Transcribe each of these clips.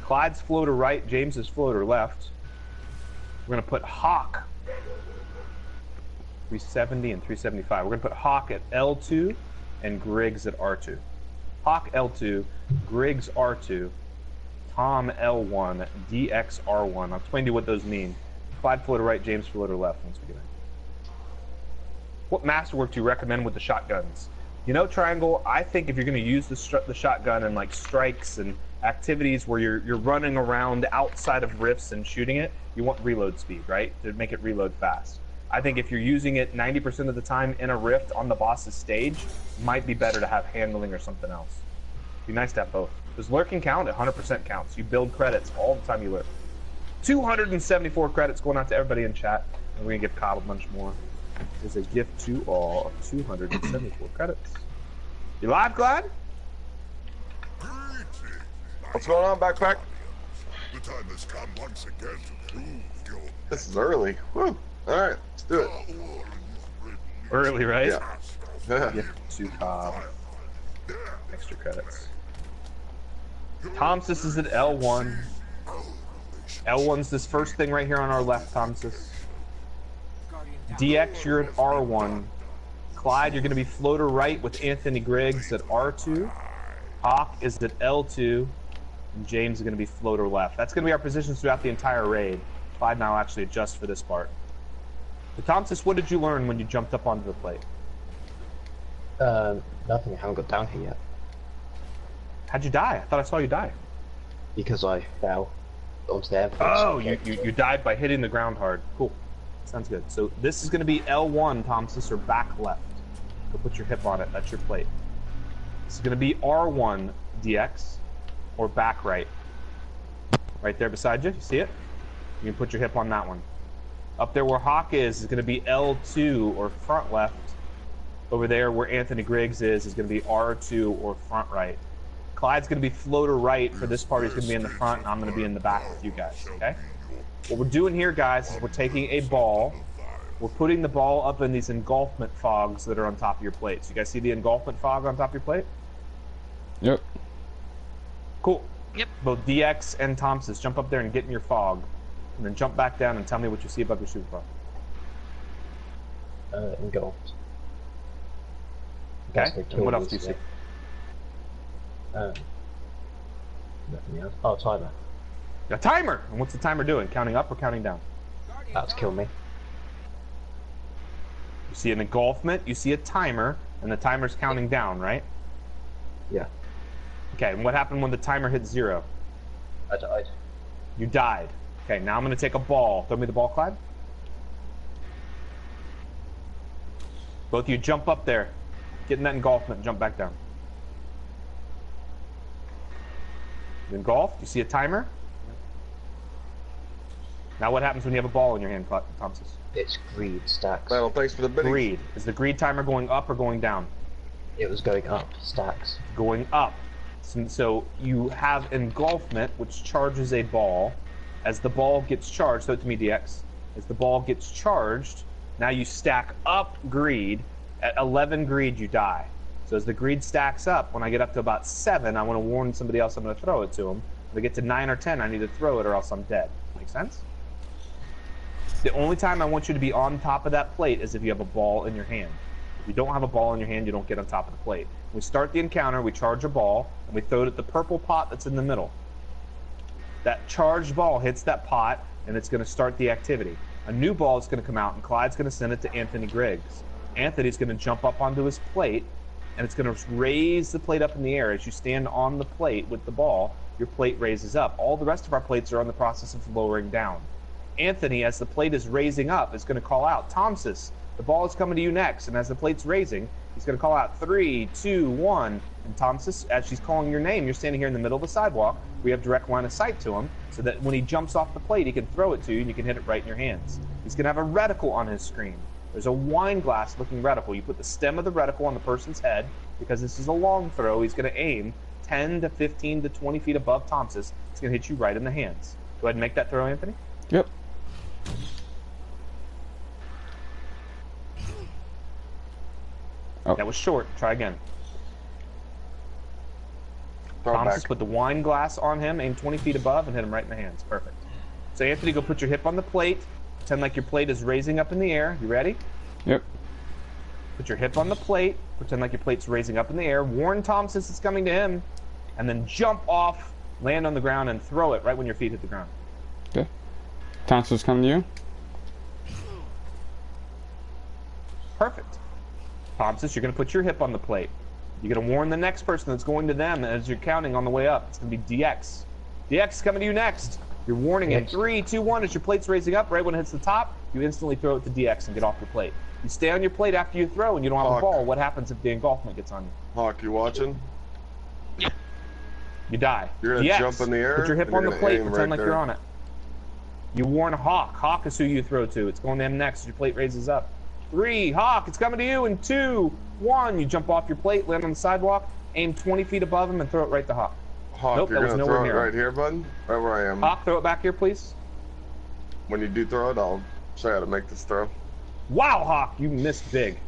Clyde's floater right, James's floater left. We're going to put Hawk 370 and 375. We're going to put Hawk at L2 and Griggs at R2. Hawk L2, Griggs R2, Tom L1, DX R1. I'll explain to you what those mean. Clyde floater right, James floater left once we get in. What masterwork do you recommend with the shotguns? You know, Triangle, I think if you're going to use the shotgun in like strikes and activities where you're running around outside of rifts and shooting it, you want reload speed, right? To make it reload fast. I think if you're using it 90% of the time in a rift on the boss's stage, it might be better to have handling or something else. It'd be nice to have both. Does lurking count? 100% counts. You build credits all the time you lurk. 274 credits going out to everybody in chat, and we're going to give Cobb a bunch more. There's a gift to all of 274 credits. You live, Glad? What's going on, Backpack? The time has come once again to prove your... This is early. Woo. Alright, let's do it. Early, right? Yeah. Gift to Cobb. Extra credits. Tomsis is at L1. L1's this first thing right here on our left, Tomsis. DX, you're at R1. Clyde, you're going to be floater right with Anthony Griggs at R2. Hawk is at L2. And James is going to be floater left. That's going to be our positions throughout the entire raid. Clyde and I will actually adjust for this part. But Tomsis, what did you learn when you jumped up onto the plate? Nothing. I haven't got down here yet. How'd you die? I thought I saw you die. Because I fell onto the airplane. Oh, you died by hitting the ground hard. Cool. Sounds good. So this is going to be L1, Tomsis, or back left. Go put your hip on it. That's your plate. This is going to be R1, DX, or back right. Right there beside you. You see it? You can put your hip on that one. Up there where Hawk is going to be L2, or front left. Over there where Anthony Griggs is going to be R2, or front right. Clyde's going to be floater right for this part. He's going to be in the front, and I'm going to be in the back with you guys, okay? What we're doing here, guys, is we're taking a ball. We're putting the ball up in these engulfment fogs that are on top of your plate. So you guys see the engulfment fog on top of your plate? Yep. Cool. Yep. Both DX and Tomsis, jump up there and get in your fog. And then jump back down and tell me what you see above your super fog. Engulfed. Okay, and what else do you see? Nothing else. Oh, timer. A timer! And what's the timer doing? Counting up or counting down? That's killed me. You see an engulfment, you see a timer, and the timer's counting down, right? Yeah. Okay, and what happened when the timer hit 0? I died. You died. Okay, now I'm going to take a ball. Throw me the ball, Clyde. Both of you jump up there. Get in that engulfment and jump back down. You engulfed. You see a timer? Now what happens when you have a ball in your hand, Tomsis? It's greed stacks. Well, thanks for the bidding. Greed. Is the greed timer going up or going down? It was going up. Stacks. Going up. So you have engulfment, which charges a ball. As the ball gets charged, throw it to me, DX. As the ball gets charged, now you stack up greed. At 11 greed, you die. So as the greed stacks up, when I get up to about 7, I want to warn somebody else I'm going to throw it to them. When I get to 9 or 10, I need to throw it or else I'm dead. Make sense? The only time I want you to be on top of that plate is if you have a ball in your hand. If you don't have a ball in your hand, you don't get on top of the plate. We start the encounter, we charge a ball, and we throw it at the purple pot that's in the middle. That charged ball hits that pot, and it's going to start the activity. A new ball is going to come out, and Clyde's going to send it to Anthony Griggs. Anthony's going to jump up onto his plate, and it's going to raise the plate up in the air. As you stand on the plate with the ball, your plate raises up. All the rest of our plates are in the process of lowering down. Anthony, as the plate is raising up, is going to call out, Tomsis, the ball is coming to you next. And as the plate's raising, he's going to call out 3, 2, 1. And Tomsis, as she's calling your name, you're standing here in the middle of the sidewalk. We have direct line of sight to him, so that when he jumps off the plate, he can throw it to you, and you can hit it right in your hands. He's going to have a reticle on his screen. There's a wine glass looking reticle. You put the stem of the reticle on the person's head. Because this is a long throw, he's going to aim 10 to 15 to 20 feet above Tomsis. It's going to hit you right in the hands. Go ahead and make that throw, Anthony. Yep. Oh. That was short. Try again. Throw it Thomas, back. put the wine glass on him, aim 20 feet above, and hit him right in the hands. Perfect. So Anthony, go put your hip on the plate. Pretend like your plate is raising up in the air. You ready? Yep. Put your hip on the plate. Pretend like your plate's raising up in the air. Warn Thomas it's coming to him. And then jump off, land on the ground, and throw it right when your feet hit the ground. Okay. Tonsils coming to you. Perfect. Thompson, you're going to put your hip on the plate. You're going to warn the next person that's going to them as you're counting on the way up. It's going to be DX. DX is coming to you next. You're warning it. 3, 2, 1. As your plate's raising up, right when it hits the top, you instantly throw it to DX and get off your plate. You stay on your plate after you throw and you don't have Hawk. a ball. What happens if the engulfment gets on you? Hawk, you watching? You die. You're gonna DX, jump in the air, put your hip and on you're the gonna plate. aim Pretend right like you're there. on it. You warn Hawk. Hawk is who you throw to. It's going to him next. Your plate raises up. 3, Hawk, it's coming to you. And 2, 1. You jump off your plate, land on the sidewalk, aim 20 feet above him, and throw it right to Hawk. Hawk, Nope, you're that was gonna nowhere throw it near right here, bud? Right where I am. Hawk, throw it back here, please. When you do throw it, I'll show you how to make this throw. Wow, Hawk, you missed big.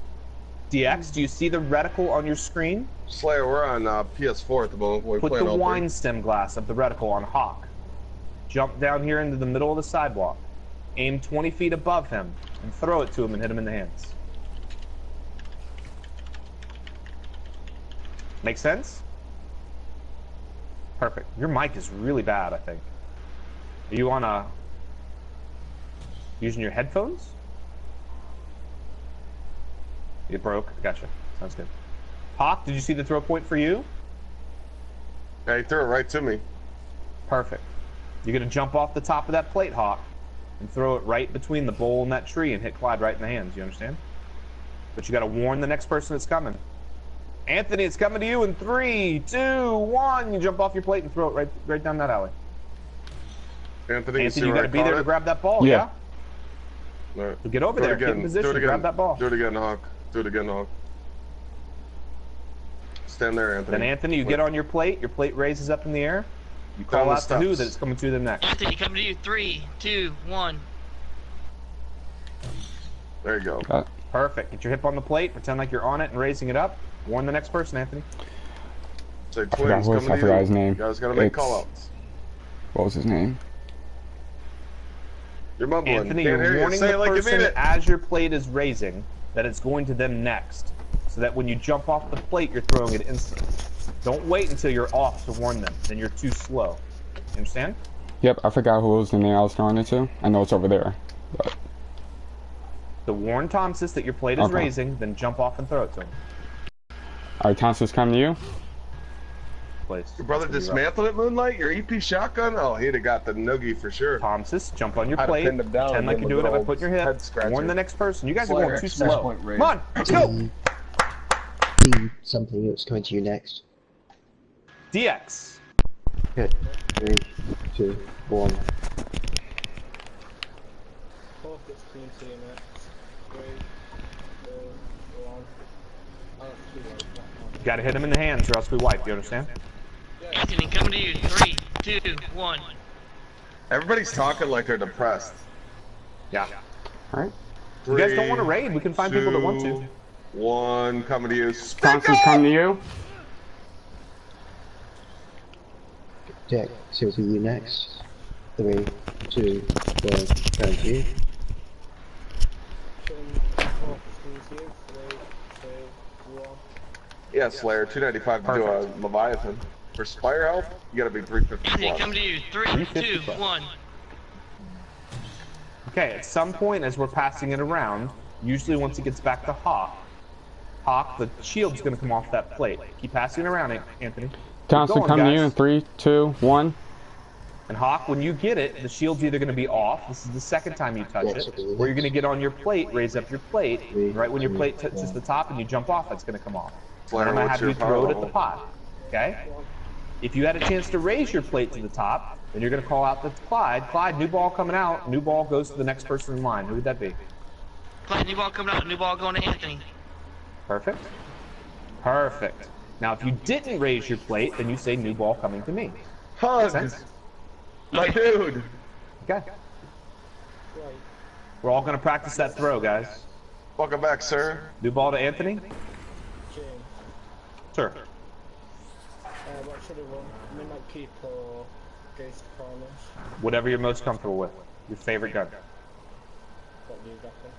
DX, do you see the reticle on your screen? Slayer, we're on PS4 at the moment. We're Put playing the all wine stem glass of the reticle on Hawk. Jump down here into the middle of the sidewalk. Aim 20 feet above him and throw it to him and hit him in the hands. Make sense? Perfect. Your mic is really bad, I think. Are you on a... using your headphones? It broke. Gotcha. Sounds good. Hawk, did you see the throw point for you? Yeah, he threw it right to me. Perfect. You're going to jump off the top of that plate, Hawk, and throw it right between the bowl and that tree and hit Clyde right in the hands. You understand? But you got to warn the next person that's coming. Anthony, it's coming to you in 3, 2, 1. You jump off your plate and throw it right down that alley. Anthony, Anthony, you got got to be there to grab that ball, yeah? All right. So get over Do it there, get in again. position, Do it again. grab that ball. Do it again, Hawk. Do it again, Hawk. Stand there, Anthony. Then Anthony, you Wait. get on your plate raises up in the air. You Down call the out to who steps. that it's coming to them next. Anthony, coming to you. 3, 2, 1. There you go. Got it. Perfect. Get your hip on the plate, pretend like you're on it and raising it up. Warn the next person, Anthony. Say forgot twins who- coming I to forgot you. his name. You guys gotta make It's- call-outs. What was his name? You're mumbling. Anthony, Can't you're hear you. warning Say the it like you person mean it. as your plate is raising that it's going to them next. So that when you jump off the plate, you're throwing it instantly. Don't wait until you're off to warn them. Then you're too slow. You understand? Yep, I forgot who was the name I was throwing it to. I know it's over there. But So warn Thompson that your plate is Okay. raising, then jump off and throw it to him. alright, Tonsils coming to you. Please. Your brother dismantled it, Moonlight? Your EP shotgun? Oh, he'd have got the noogie for sure. Thompson, jump on your I'd have plate. pinned him down Pretend and like gave you're him doing a it by good putting your old hip. head scratcher. Warn the next person. You guys are Slayer, going too 6 slow. point raise. Come on, let's go. Something that's coming to you next. DX. Okay. 3, 2, 1. Focus team to you next. 3, 2, 1. Oh, it's too late. You gotta hit him in the hands or else we wipe. You understand? Anthony, coming to you. 3, 2, 1. Everybody's talking like they're depressed. Yeah. Alright. You guys don't want to raid. We can find people that want to. 1, coming to you. Tonsils coming to you. Jack, so it'll be you next. 3, 2, 1. Down to you. Focus team to you. 3, 2, 1. Yeah, Slayer, 295 to do a Leviathan. For Spire health, you gotta be 350 Anthony, plus. coming to you. 3, 350 2, plus. 1. Okay, at some point as we're passing it around, usually once it gets back to Hawk, the shield's gonna come off that plate. Keep passing it around, Anthony. Keep Tonsils going, coming to you in guys. 3, 2, 1. And Hawk, when you get it, the shield's either gonna be off, this is the second time you touch Yes, it, it is. or you're gonna get on your plate, raise up your plate, and right when your plate touches the top and you jump off, it's gonna come off. Slayer, I'm gonna what's have you your throw it power at the pot, okay? If you had a chance to raise your plate to the top, then you're gonna call out to Clyde. Clyde, new ball coming out, new ball goes to the next person in line. Who would that be? Clyde, new ball coming out. New ball going to Anthony. Perfect. Perfect. Now, if you didn't raise your plate, then you say new ball coming to me. Hugs! Sense? My dude! Okay. We're all gonna practice that throw, guys. Welcome back, sir. New ball to Anthony. James. Sure. What's Either one. Midnight Keep or Gaze Farmers. Whatever you're most comfortable with. Your favorite gun. What do you got there?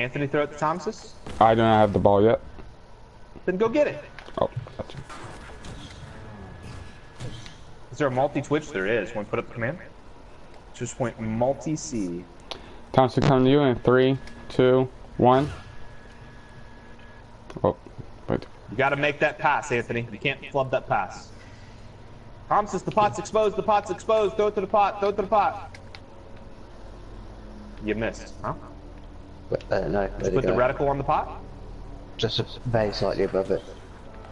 Anthony, throw it to Thompson. I do not have the ball yet. Then go get it. Oh, gotcha. Is there a multi-twitch? There is. Want to put up the command? Just point multi-C. Thompson, come to you in 3, 2, 1. Oh, wait. You got to make that pass, Anthony. You can't flub that pass. Thompson, the pot's exposed. The pot's exposed. Throw it to the pot. Throw it to the pot. You missed, huh? No, Just put the reticle on the pot. just very slightly above it.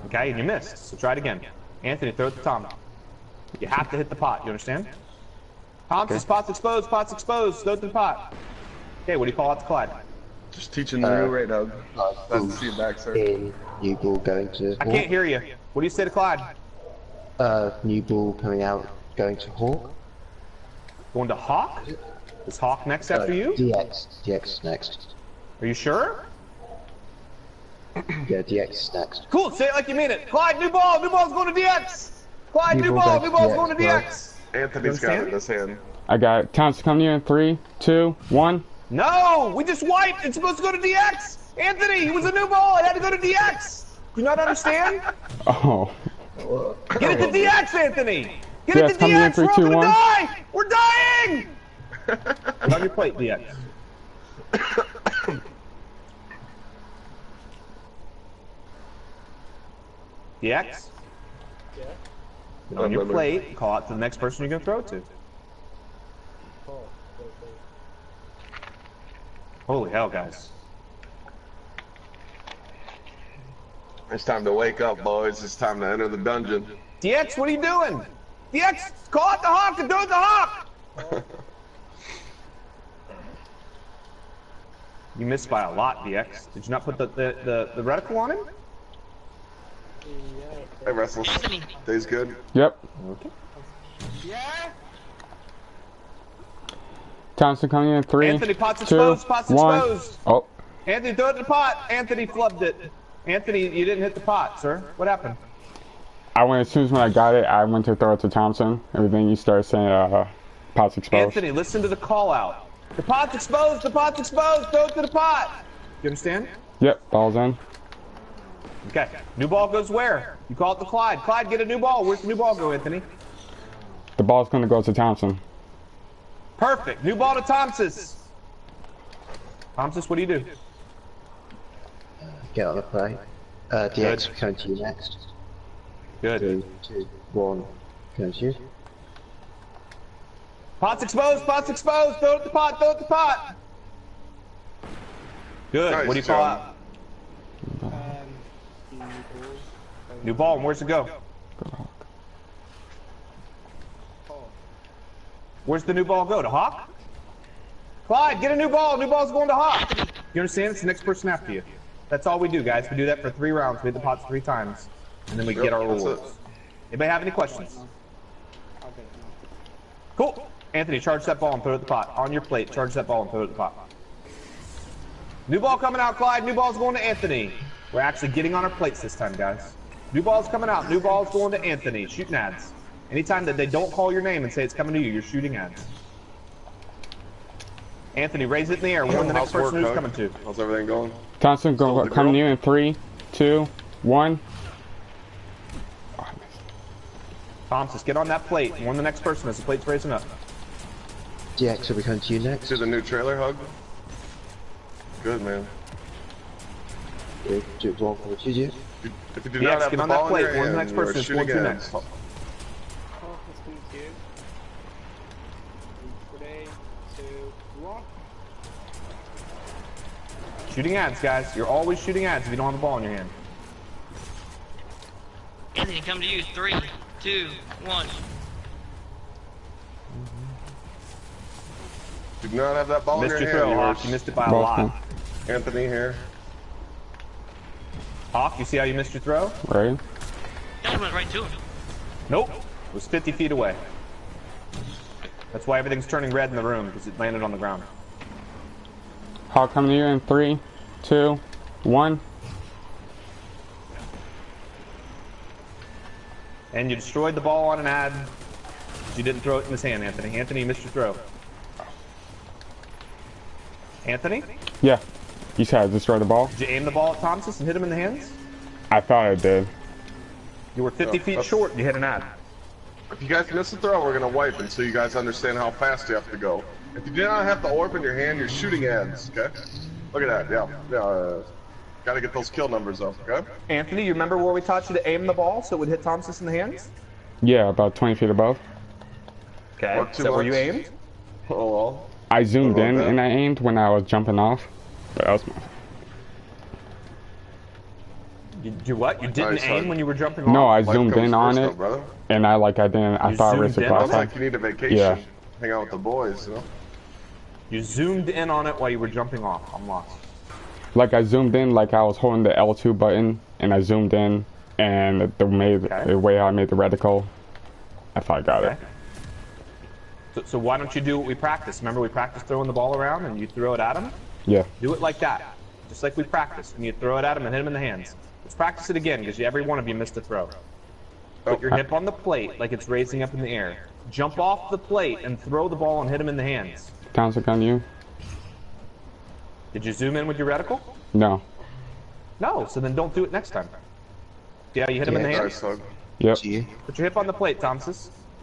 Okay, and you missed. So try it again. Anthony, throw it to Tom. You have to hit the pot. You understand? Thompson, pot's exposed. Pot's exposed. Throw it to the pot. Okay, what do you call out to Clyde? Just teaching the new right now. That's the feedback, sir. In new ball going to I can't hear you. What do you say to Clyde? new ball coming out going to Hawk. Going to Hawk? Is Hawk next after you? DX next. Are you sure? Yeah, DX is next. Cool, say it like you mean it. Clyde, new ball. New ball's going to DX. Clyde, new New ball. ball New ball's DX, going to bro. DX. Anthony's got it in his hand. I got it. Thompson, come to you in 3, 2, 1. No, we just wiped. It's supposed to go to DX. Anthony, it was a new ball. It had to go to DX. Do you not understand? Oh. Get it to DX, Anthony. Get Yes, it to come in DX. three, We're all two, gonna one. die. We're dying. Put on your plate, DX. DX. Yeah. Put on your plate. Call out to the next person you're gonna throw it to. Oh, wait. Holy hell, guys. It's time to wake up, boys. It's time to enter the dungeon. DX, what are you doing? DX, call out the Hawk and throw it to Hawk. You missed by a lot, DX. Did you not put the reticle on him? Hey, Restless. Anthony. Day's good. Yep. Okay. Yeah. Thompson, come in 3, Anthony, pot's 2, exposed. Pot's 1. exposed. Oh. Anthony, throw it to the pot. Anthony flubbed it. Anthony, you didn't hit the pot, sir. What happened? I went, as soon as when I got it, I went to throw it to Thompson. Everything you started saying, pot's exposed. Anthony, listen to the call out. The pot's exposed. The pot's exposed. Throw it to the pot. You understand? Yep, ball's in. Okay. New ball goes where? You call it to Clyde. Clyde, get a new ball. Where's the new ball go, Anthony? The ball's gonna go to Thompson. Perfect. New ball to Thompson. Thompson, what do you do? Get on the plate. DX coming to you next. Good. 3, 2, 1. Going to you. Pot's exposed. Pot's exposed. Throw it to the pot. Throw it to the pot. Good. Nice What do you call job. out? New ball. And where's it go? Where's the new ball go? To Hawk? Clyde, get a new ball. New ball's going to Hawk. You understand? It's the next person after you. That's all we do, guys. We do that for 3 rounds. We hit the pots 3 times. And then we get our that's rewards. it. Anybody have any questions? Cool. Anthony, charge that ball and throw it at the pot. On your plate, charge that ball and throw it at the pot. New ball coming out, Clyde. New ball's going to Anthony. We're actually getting on our plates this time, guys. New ball's coming out. New ball's going to Anthony. Shooting ads. Anytime that they don't call your name and say it's coming to you, you're shooting ads. Anthony, raise it in the air. Warn the next How's work, person who's Doug? coming to. How's everything going? Thompson, Oh, the come to girl? you in 3, 2, 1. Thompson, get on that plate. Warn the next person as the plate's raising up. DX will be coming to you next. See the new trailer hug? Good, man. 3, 2, 1. Coming to you. If you do not Yes, have get the on that ball in plate. your Warn the hand, next you are person who's going shooting to ads. next. Oh, it's 3, 2, 1. Shooting ads, guys. You're always shooting ads if you don't have a ball in your hand. Anthony, come to you. 3, 2, 1. If you do not have that ball Missed in your your throw, hand, Hawk. You missed it by a Ball's lot. gone. Anthony here. Hawk, you see how you missed your throw? Right? That went right to him. Nope. It was 50 feet away. That's why everything's turning red in the room, because it landed on the ground. Hawk, coming to you in 3, 2, 1. And you destroyed the ball on an ad. You didn't throw it in his hand, Anthony. Anthony, you missed your throw. Anthony? Yeah. You said I destroyed the ball? Did you aim the ball at Thompson and hit him in the hands? I thought I did. You were 50 feet short and you hit an ad. If you guys miss a throw, we're gonna wipe until you guys understand how fast you have to go. If you do not have the orb in your hand, you're shooting ads, okay? Look at that, yeah. Gotta get those kill numbers up, okay? Anthony, you remember where we taught you to aim the ball so it would hit Thompson in the hands? Yeah, about 20 feet above. Okay, is that where you aimed? Oh, well. I zoomed in that? and I aimed when I was jumping off. But that was my... You do what? You didn't Nice, aim son. when you were jumping off? No, I Life zoomed comes in on first, it, though, brother. and I didn't. I You thought I zoomed risked in it on Sounds it? like you need a vacation. Yeah. Hang out with the boys, you know? You zoomed in on it while you were jumping off. I'm lost. Like I zoomed in, like I was holding the L2 button, and I zoomed in, and the way I made the reticle, I thought I got it. So why don't you do what we practiced? Remember we practiced throwing the ball around and you throw it at him? Yeah. Do it like that. Just like we practiced. And you throw it at him and hit him in the hands. Let's practice it again because every one of you missed a throw. Put your hip on the plate like it's raising up in the air. Jump off the plate and throw the ball and hit him in the hands. Townsend on you? Did you zoom in with your reticle? No. No, so then don't do it next time. See how you hit him in the Nice, hands? son. Yep. See? Put your hip on the plate, Thompson.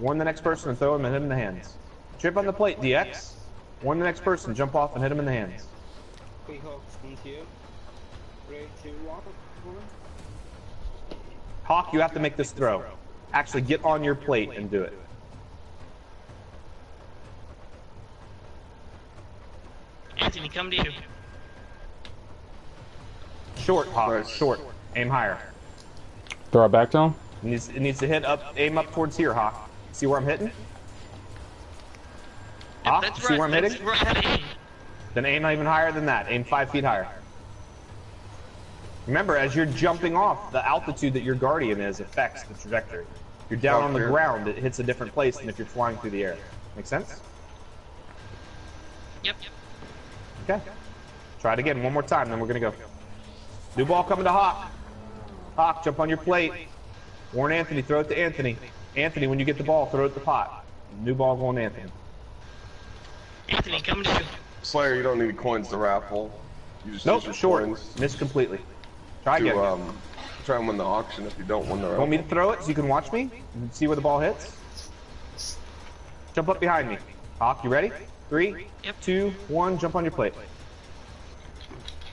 Warn the next person and throw him and hit him in the hands. Put your hip on the plate, DX. Warn the next person, jump off and hit him in the hands. Quick hooks into you. 3, 2, 1. Hawk, you have to make this throw. Actually, get on your plate and do it. Anthony, come to you. Short, Hawk, Nice. short. Aim higher. Throw it back to him? It needs to hit up, aim up towards here, Hawk. See where I'm hitting? Hawk, That's see where I'm that's hitting? right. Then aim even higher than that. Aim 5 feet higher. Remember, as you're jumping off, the altitude that your guardian is affects the trajectory. If you're down on the here. ground, it hits a different place than if you're flying through the air. Make sense? Yep. Okay. Try it again one more time, then we're gonna go. New ball coming to Hawk. Hawk, jump on your plate. Warn Anthony, throw it to Anthony. Anthony, when you get the ball, throw it to the pot. New ball going to Anthony. Anthony, come to you. Slayer, you don't need coins to raffle. You just use Nope, your short. coins Missed completely. Try again. to try and win the auction if you don't win the raffle. Want me to throw it so you can watch me and see where the ball hits? Jump up behind me. Hawk, you ready? 3, Yep. 2, 1, jump on your plate.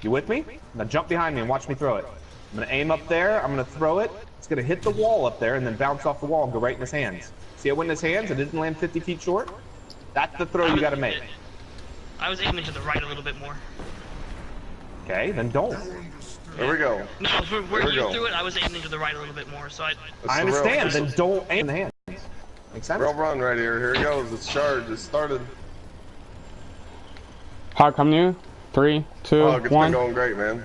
You with me? Now jump behind me and watch me throw it. I'm gonna aim up there, I'm gonna throw it. It's gonna hit the wall up there and then bounce off the wall and go right in his hands. See, it went in his hands, it didn't land 50 feet short? That's the throw you gotta make. I was aiming to the right a little bit more. Okay, then don't. There we go. No, where There we you go. threw it, I was aiming to the right a little bit more. So I That's the understand, real- then don't aim in the hands. Make sense? Real run right here. Here it goes. It's charged. It started. Hawk, come to you? 3, 2, Oh, it's 1. been going great, man.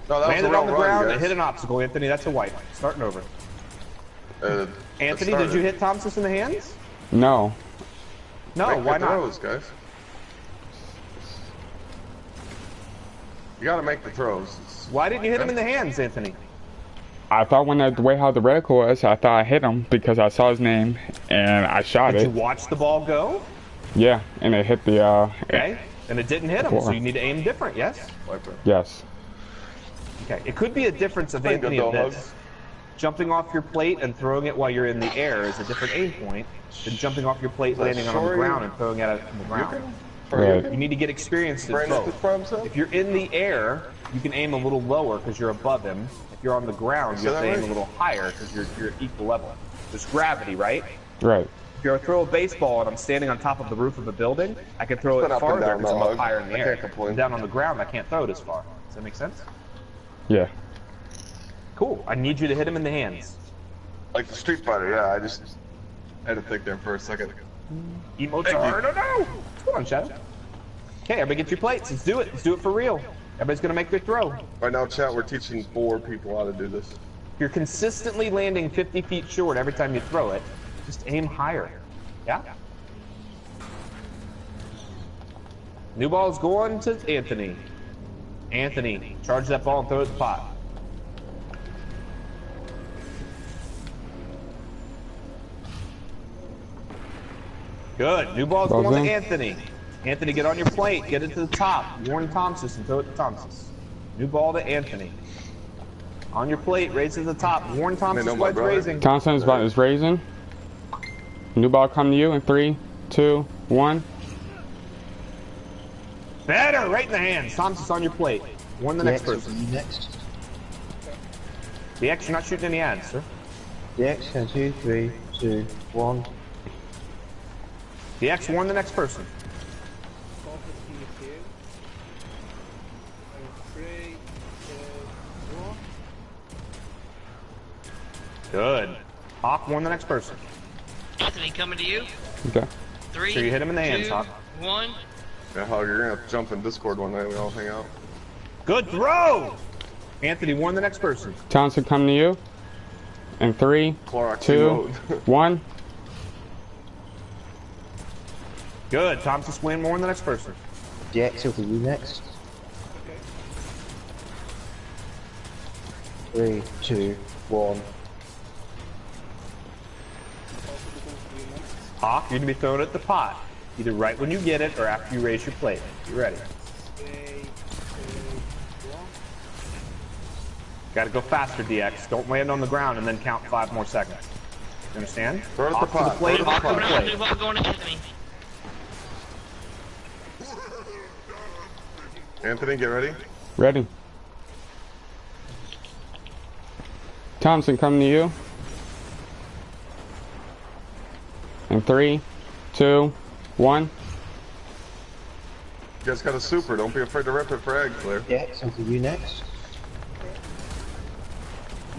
No, that was a Landed real on the run, ground guys. and hit an obstacle, Anthony. That's a wipe. Starting over. It Anthony, started. did you hit Thompson in the hands? No. No, Make why the not? throws, guys. You gotta make the throws. It's- Why didn't you hit him in the hands, Anthony? I thought the way how the reticle was, I thought I hit him because I saw his name and I shot Did it. you watch the ball go? Yeah, and it hit the, Okay. And it didn't hit him, so Four. you need to aim different, yes? Wipe it. yes. Okay. It could be a difference of Playing good Anthony of though, this. Hugs. Jumping off your plate and throwing it while you're in the air is a different aim point than jumping off your plate, landing it on the sorry. ground, and throwing it on the ground. Right. You need to get experience in Brandon both. from himself? If you're in the air, you can aim a little lower because you're above him. If you're on the ground, you Is have to that aim a right? little higher because you're at equal level. There's gravity, right? Right. If you throw a baseball and I'm standing on top of the roof of a building, I can throw It's it been up and farther down, because I'm though, up Hug. higher in the I air. can't complain. And down on the ground, I can't throw it as far. Does that make sense? Yeah. Cool. I need you to hit him in the hands. Like the Street Fighter, yeah. I just had to think there for a second. Emotes are hard. Oh no! Come on, Shadow. Okay, everybody get your plates. Let's do it. Let's do it for real. Everybody's gonna make their throw. Right now, chat, we're teaching 4 people how to do this. You're consistently landing 50 feet short every time you throw it. Just aim higher. Yeah? New ball's going to Anthony. Anthony, charge that ball and throw it at the pot. Good. New ball's Ball's going in. to Anthony. Anthony, get on your plate. Get it to the top. Warn Thompson and throw it to Thompson. New ball to Anthony. On your plate, raise to the top. Warn Thompson know my while it's brother. raising. Thompson's about is raising. New ball coming to you in 3, 2, 1. Better, right in the hands. Thompson's on your plate. Warn the next DX will person. be you next. The X, you're not shooting any ads, sir. DX, count 2, 3, 2, 1. The X, warn the next person. Focus in the field. And 3, 2, 1. Good. Hawk, warn the next person. Anthony, coming to you. Okay. 3, Sure you hit him in the hands, 2, Hawk. 1. Yeah, Hog, you're gonna have to jump in Discord one night. We all hang out. Good throw! Anthony, warn the next person. Thompson coming to you in 3, Clorox 2, mode. 1. Good. Thompson, swing, warn the next person. DX will be you next. 3, 2, 1. Hawk, you're going to be thrown at the pot. Either right when you get it or after you raise your plate. You ready? 3, 2, 1. Gotta go faster, DX. Don't land on the ground and then count 5 more seconds. You understand? Throw it at the Hawk to the pot. plate, Throw it at Hawk the to the Coming pot. out, plate. new ball going to Anthony. Anthony, get ready. Ready. Thompson coming to you in 3, 2, 1. You guys got a super. Don't be afraid to rip it for egg, Claire. DX will be you next.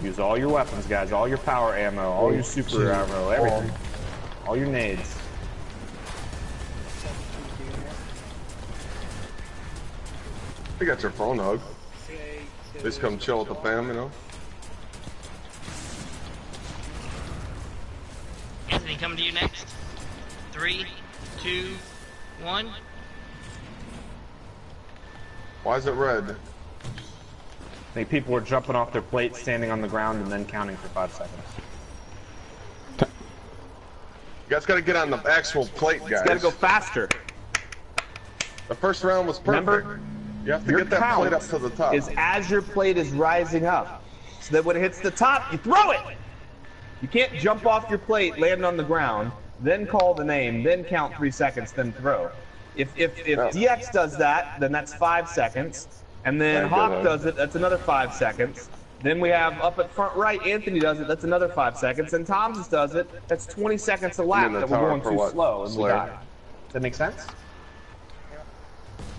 Use all your weapons, guys. All your power ammo, all your super ammo, everything. All your nades. You got your phone, Hug. 3, 2, Just come chill with the fam, you know? Anthony, coming to you next. 3, 2, 1. Why is it red? I think people are jumping off their plate, standing on the ground, and then counting for 5 seconds. You guys gotta get on the actual plate, guys. Gotta go faster. The first round was perfect. Remember? You have to Your get that count plate up to the top. is as your plate is rising up. So that when it hits the top, you throw it! You can't jump off your plate, land on the ground, then call the name, then count 3 seconds, then throw. If DX does that, then that's 5 seconds. And then Thank you, Hawk Hug. does it, that's another 5 seconds. Then we have up at front right, Anthony does it, that's another 5 seconds. And Thomas does it, that's 20 seconds a lap the that we're tower going for too what? slow and we Slayer? die. Does that make sense?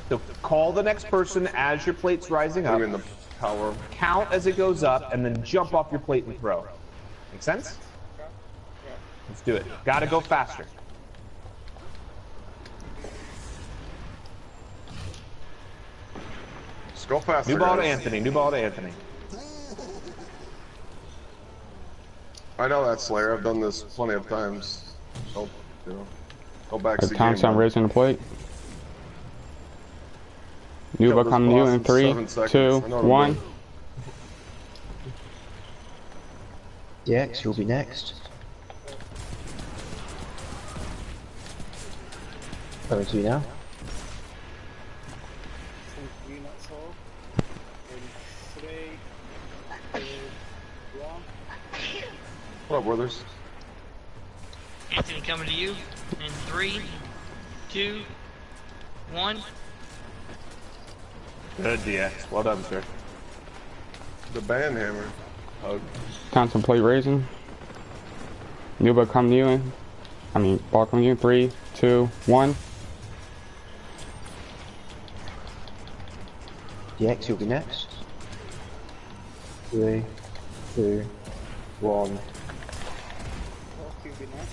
So call the next person as your plate's rising I up. mean the power. Count as it goes up, and then jump off your plate and throw. Make sense? Let's do it. Gotta go faster. Just go faster. New ball to guys. Anthony. New ball to Anthony. I know that, Slayer. I've done this plenty of times. So, you know, go back to the game. Thompson man. raising the plate. New Kill ball this coming to you boss in in 3, 7 seconds. 2, I know what I'm 1. doing. DX, you'll be next. Coming to you now. 3, that's all. And 3, 2, 1. What up, brothers? Anthony, coming to you. In 3, 2, 1. Good, DX. Well done, sir. The band hammer. Hug. Thompson plate raising. New ball coming to you in. Ball coming to you in 3, 2, 1. DX, you'll be next. 3, 2, 1. Hawk, you'll be next.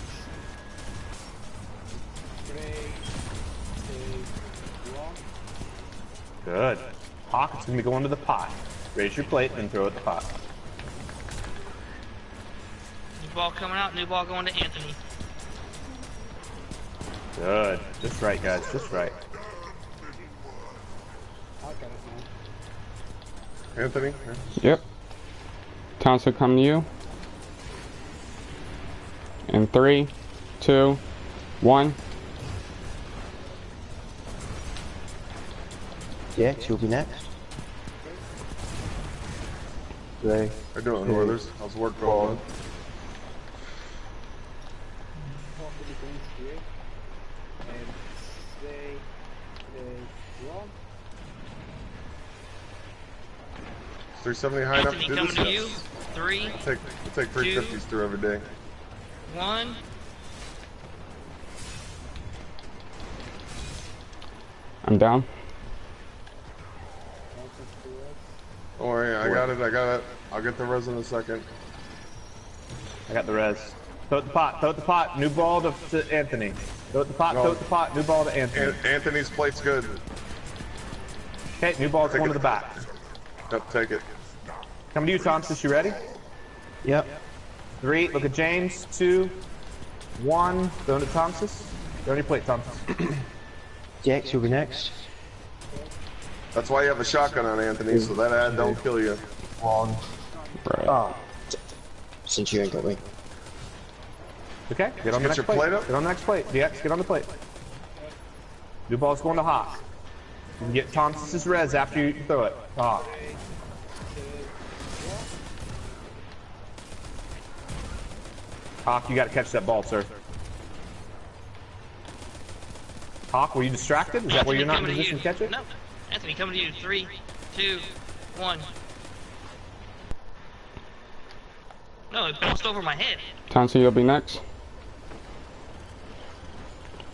3, 2, 1. Good. Hawk, it's gonna be going to the pot. Raise your plate and throw it at the pot. New ball coming out, new ball going to Anthony. Good. Just right, guys. Just right. I got it now. Anthony? Yep. Thompson coming to you in 3, 2, 1. Jax, you'll be next. 3, How you doing, Northers? How's work going? Talk to the things here. And say, 1. 370 high enough to Anthony do coming this? to you. 3, We'll take 350s through every day. 1. I'm down. Don't worry, I got it. I'll get the res in a second. I got the res. Throw it the pot. Throw it the pot. New ball to Anthony. Throw it the pot. No. Throw it the pot. New ball to Anthony. Anthony's plate's good. Okay, new ball's going to the back. Yep, take it. Coming to you, Thompson. You ready? Yep. 3. Look at James. 2, 1. Going to Thompson. Go on your plate, Thompson. Jax, you'll be next. That's why you have a shotgun on Anthony, so that ad don't kill you. 1. Right. Oh. Since you ain't got me. Okay, get on the Get next your plate. plate up. Get on the next plate. DX, get on the plate. New ball's going to Hawk. You can get Thompson's res after you throw it. Hawk. Hawk, you got to catch that ball, sir. Hawk, were you distracted? Is that where you're not in coming position to catch it? No. Anthony coming to you. 3, 2, 1. No, it bounced over my head. Thompson, you'll be next.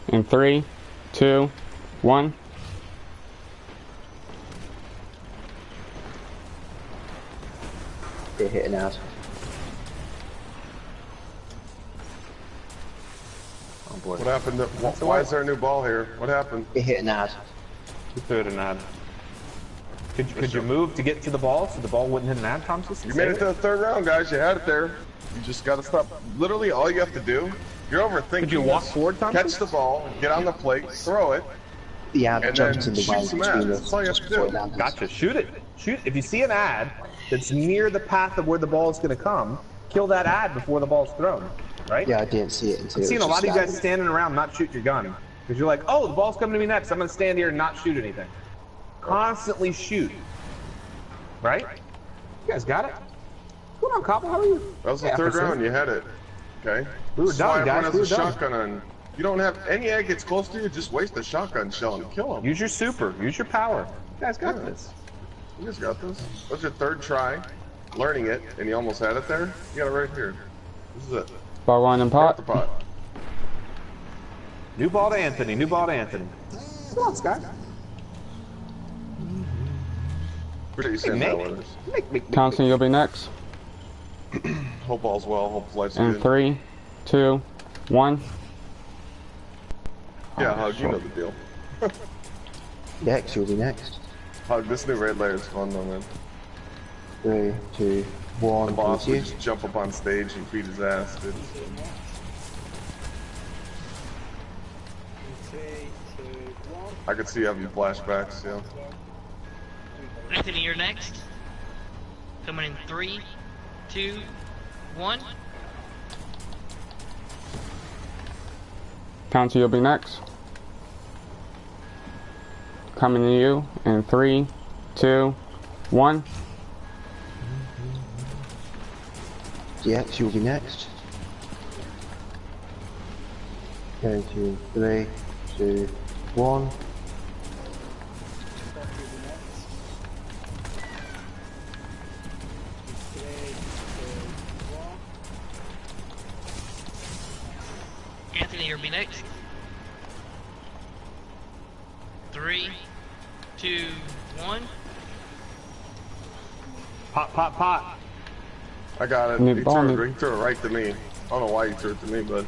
In 3, 2, 1. They're hitting out. Oh boy. What happened? Why is there a new ball here? What happened? They're hitting out. You threw it an ad. Could you move to get to the ball so the ball wouldn't hit an ad, Thompson? You made it to the third round, guys. You had it there. You just gotta stop. Literally, all you have to do. You're overthinking. Could you walk this. forward, Thompson? Catch the ball, get on the plate, throw it. The ad And jumped then in the shoot way some between ads. us. That's all you have to Just before do. it landed. Gotcha. Shoot it. Shoot. If you see an ad that's near the path of where the ball is going to come, kill that ad before the ball's thrown. Right? Yeah, I didn't see it until I've it seen was a lot of you just guys landing. standing around not shooting your gun because you're like, oh, the ball's coming to me next. I'm going to stand here and not shoot anything. Constantly shoot. Right? You guys got it? Hold on, Cobble. How are you? That was the Yeah, third for sure. round. You had it. Okay. We were This is why done, guys. everyone We were has a done. shotgun on. You don't have any egg gets close to you. Just waste a shotgun shell and kill him. Use your super. Use your power. You guys got this. You just got this. That's your third try, learning it, and you almost had it there. You got it right here. This is it. Ball one and Start pot. the pot. New ball to Anthony. New ball to Anthony. Come on, Scott. Appreciate you saying that with us. Make. Thompson, you'll be next. Hope all's well. Hope life's In good. 3, 2, 1. Yeah, Hug, you know the deal. Jax, you'll be next. Hug, this new red layer is fun though, man. 3, 2, 1. The boss Thank would you. just jump up on stage and beat his ass, dude. 3, 2, 1. I could see you having flashbacks, yeah. Anthony, you're next. Coming in 3, 2, 1. Thompson, you'll be next. Coming to you in 3, 2, 1. Jax, you'll be next. Going to 3, 2, 1. Anthony, you'll be next. 3, 2, 1. Pot. I got it. Need He ball, threw it right to me. I don't know why he threw it to me, but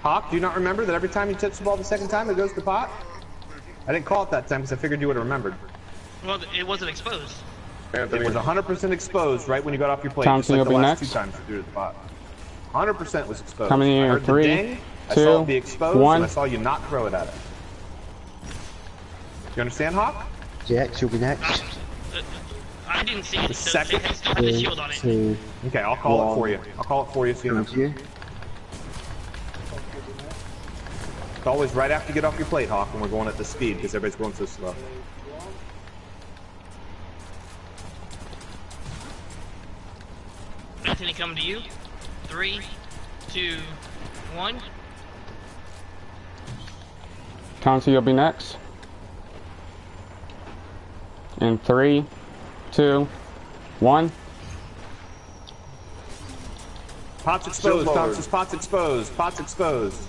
Hawk, do you not remember that every time you touch the ball the second time it goes to pot? I didn't call it that time because I figured you would have remembered. Well, it wasn't exposed. It Anthony. was 100% exposed right when you got off your plate. Thompson, just like you'll the be last next. 2 times you threw it at the pot. 100% was exposed. Coming in I here, heard the 3, ding, I 2, saw it be exposed, 1. and I saw you not throw it at it. You understand, Hawk? Jax, you'll be next. I didn't see it, The so it second- still had the 3, shield on it. 2, Okay, I'll call it One. for you. I'll call it for you so you know. thank you. It's always right after you get off your plate, Hawk, when we're going at the speed because everybody's going so slow. Anthony, coming to you. 3, 2, 1. Council, you'll be next. In 3, 2, 1. Pot's exposed, Thompson. Pot's exposed. Pot's exposed.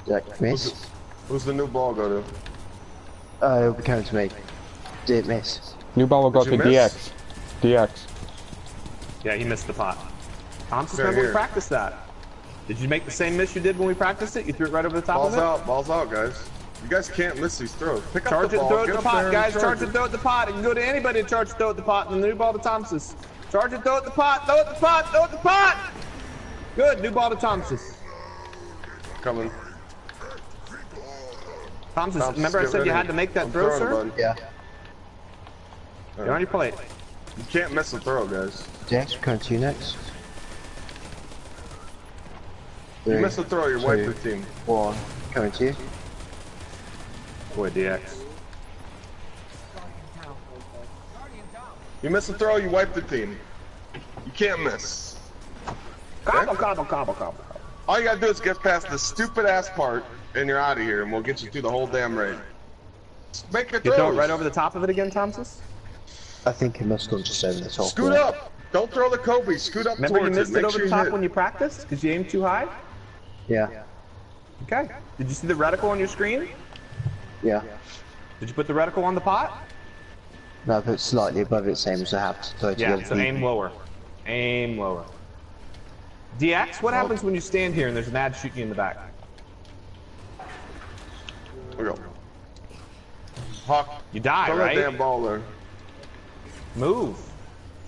Jack, miss. Who's the new ball go to? It'll be coming to me. Did miss. New ball will go to Did you miss? DX. Yeah, he missed the pot. Thompson, Here, remember we here. practiced that. Did you make the same miss you did when we practiced it? You threw it right over the top Balls of it? out, guys. You guys can't miss these throws. Pick Charge up it the and ball, throw it get at the up there pot, and guys. charge Charge it and throw it at the pot. It can go to anybody to charge and throw it at the pot. And the new ball to Thompson's. Charge it, throw it at the pot, throw it at the pot, throw it at the pot! Good, new ball to Thompson's. Coming. Thompson's, Thompson's, remember I get said you ready. had to make that I'm throw, throwing, sir? bud. Yeah. You're on your plate. You can't miss the throw, guys. Jax, coming to you next. You 3, miss the throw, you're wiping 2, the team. 1. Coming to you. Boy, DX. You miss the throw, you wipe the team. You can't miss. Gobble, gobble, gobble, gobble. All you gotta do is get past this stupid ass part, and you're out of here, and we'll get you through the whole damn raid. Just make your You throws. throw it right over the top of it again, Thompson? I think it must go just over the top. Scoot yeah. up. Don't throw the Kobe. Scoot up Remember you towards missed it. Make it over sure the you top hit. when you practiced? Because you aimed too high? Yeah. Okay. Did you see the reticle on your screen? Yeah. Did you put the reticle on the pot? No, I put slightly above it, same as I have to throw it Yeah, together. so aim lower. Aim lower. DX, what happens when you stand here and there's an ad shooting you in the back? Here we go. Hawk. You die, Throw right? that damn ball there. Move.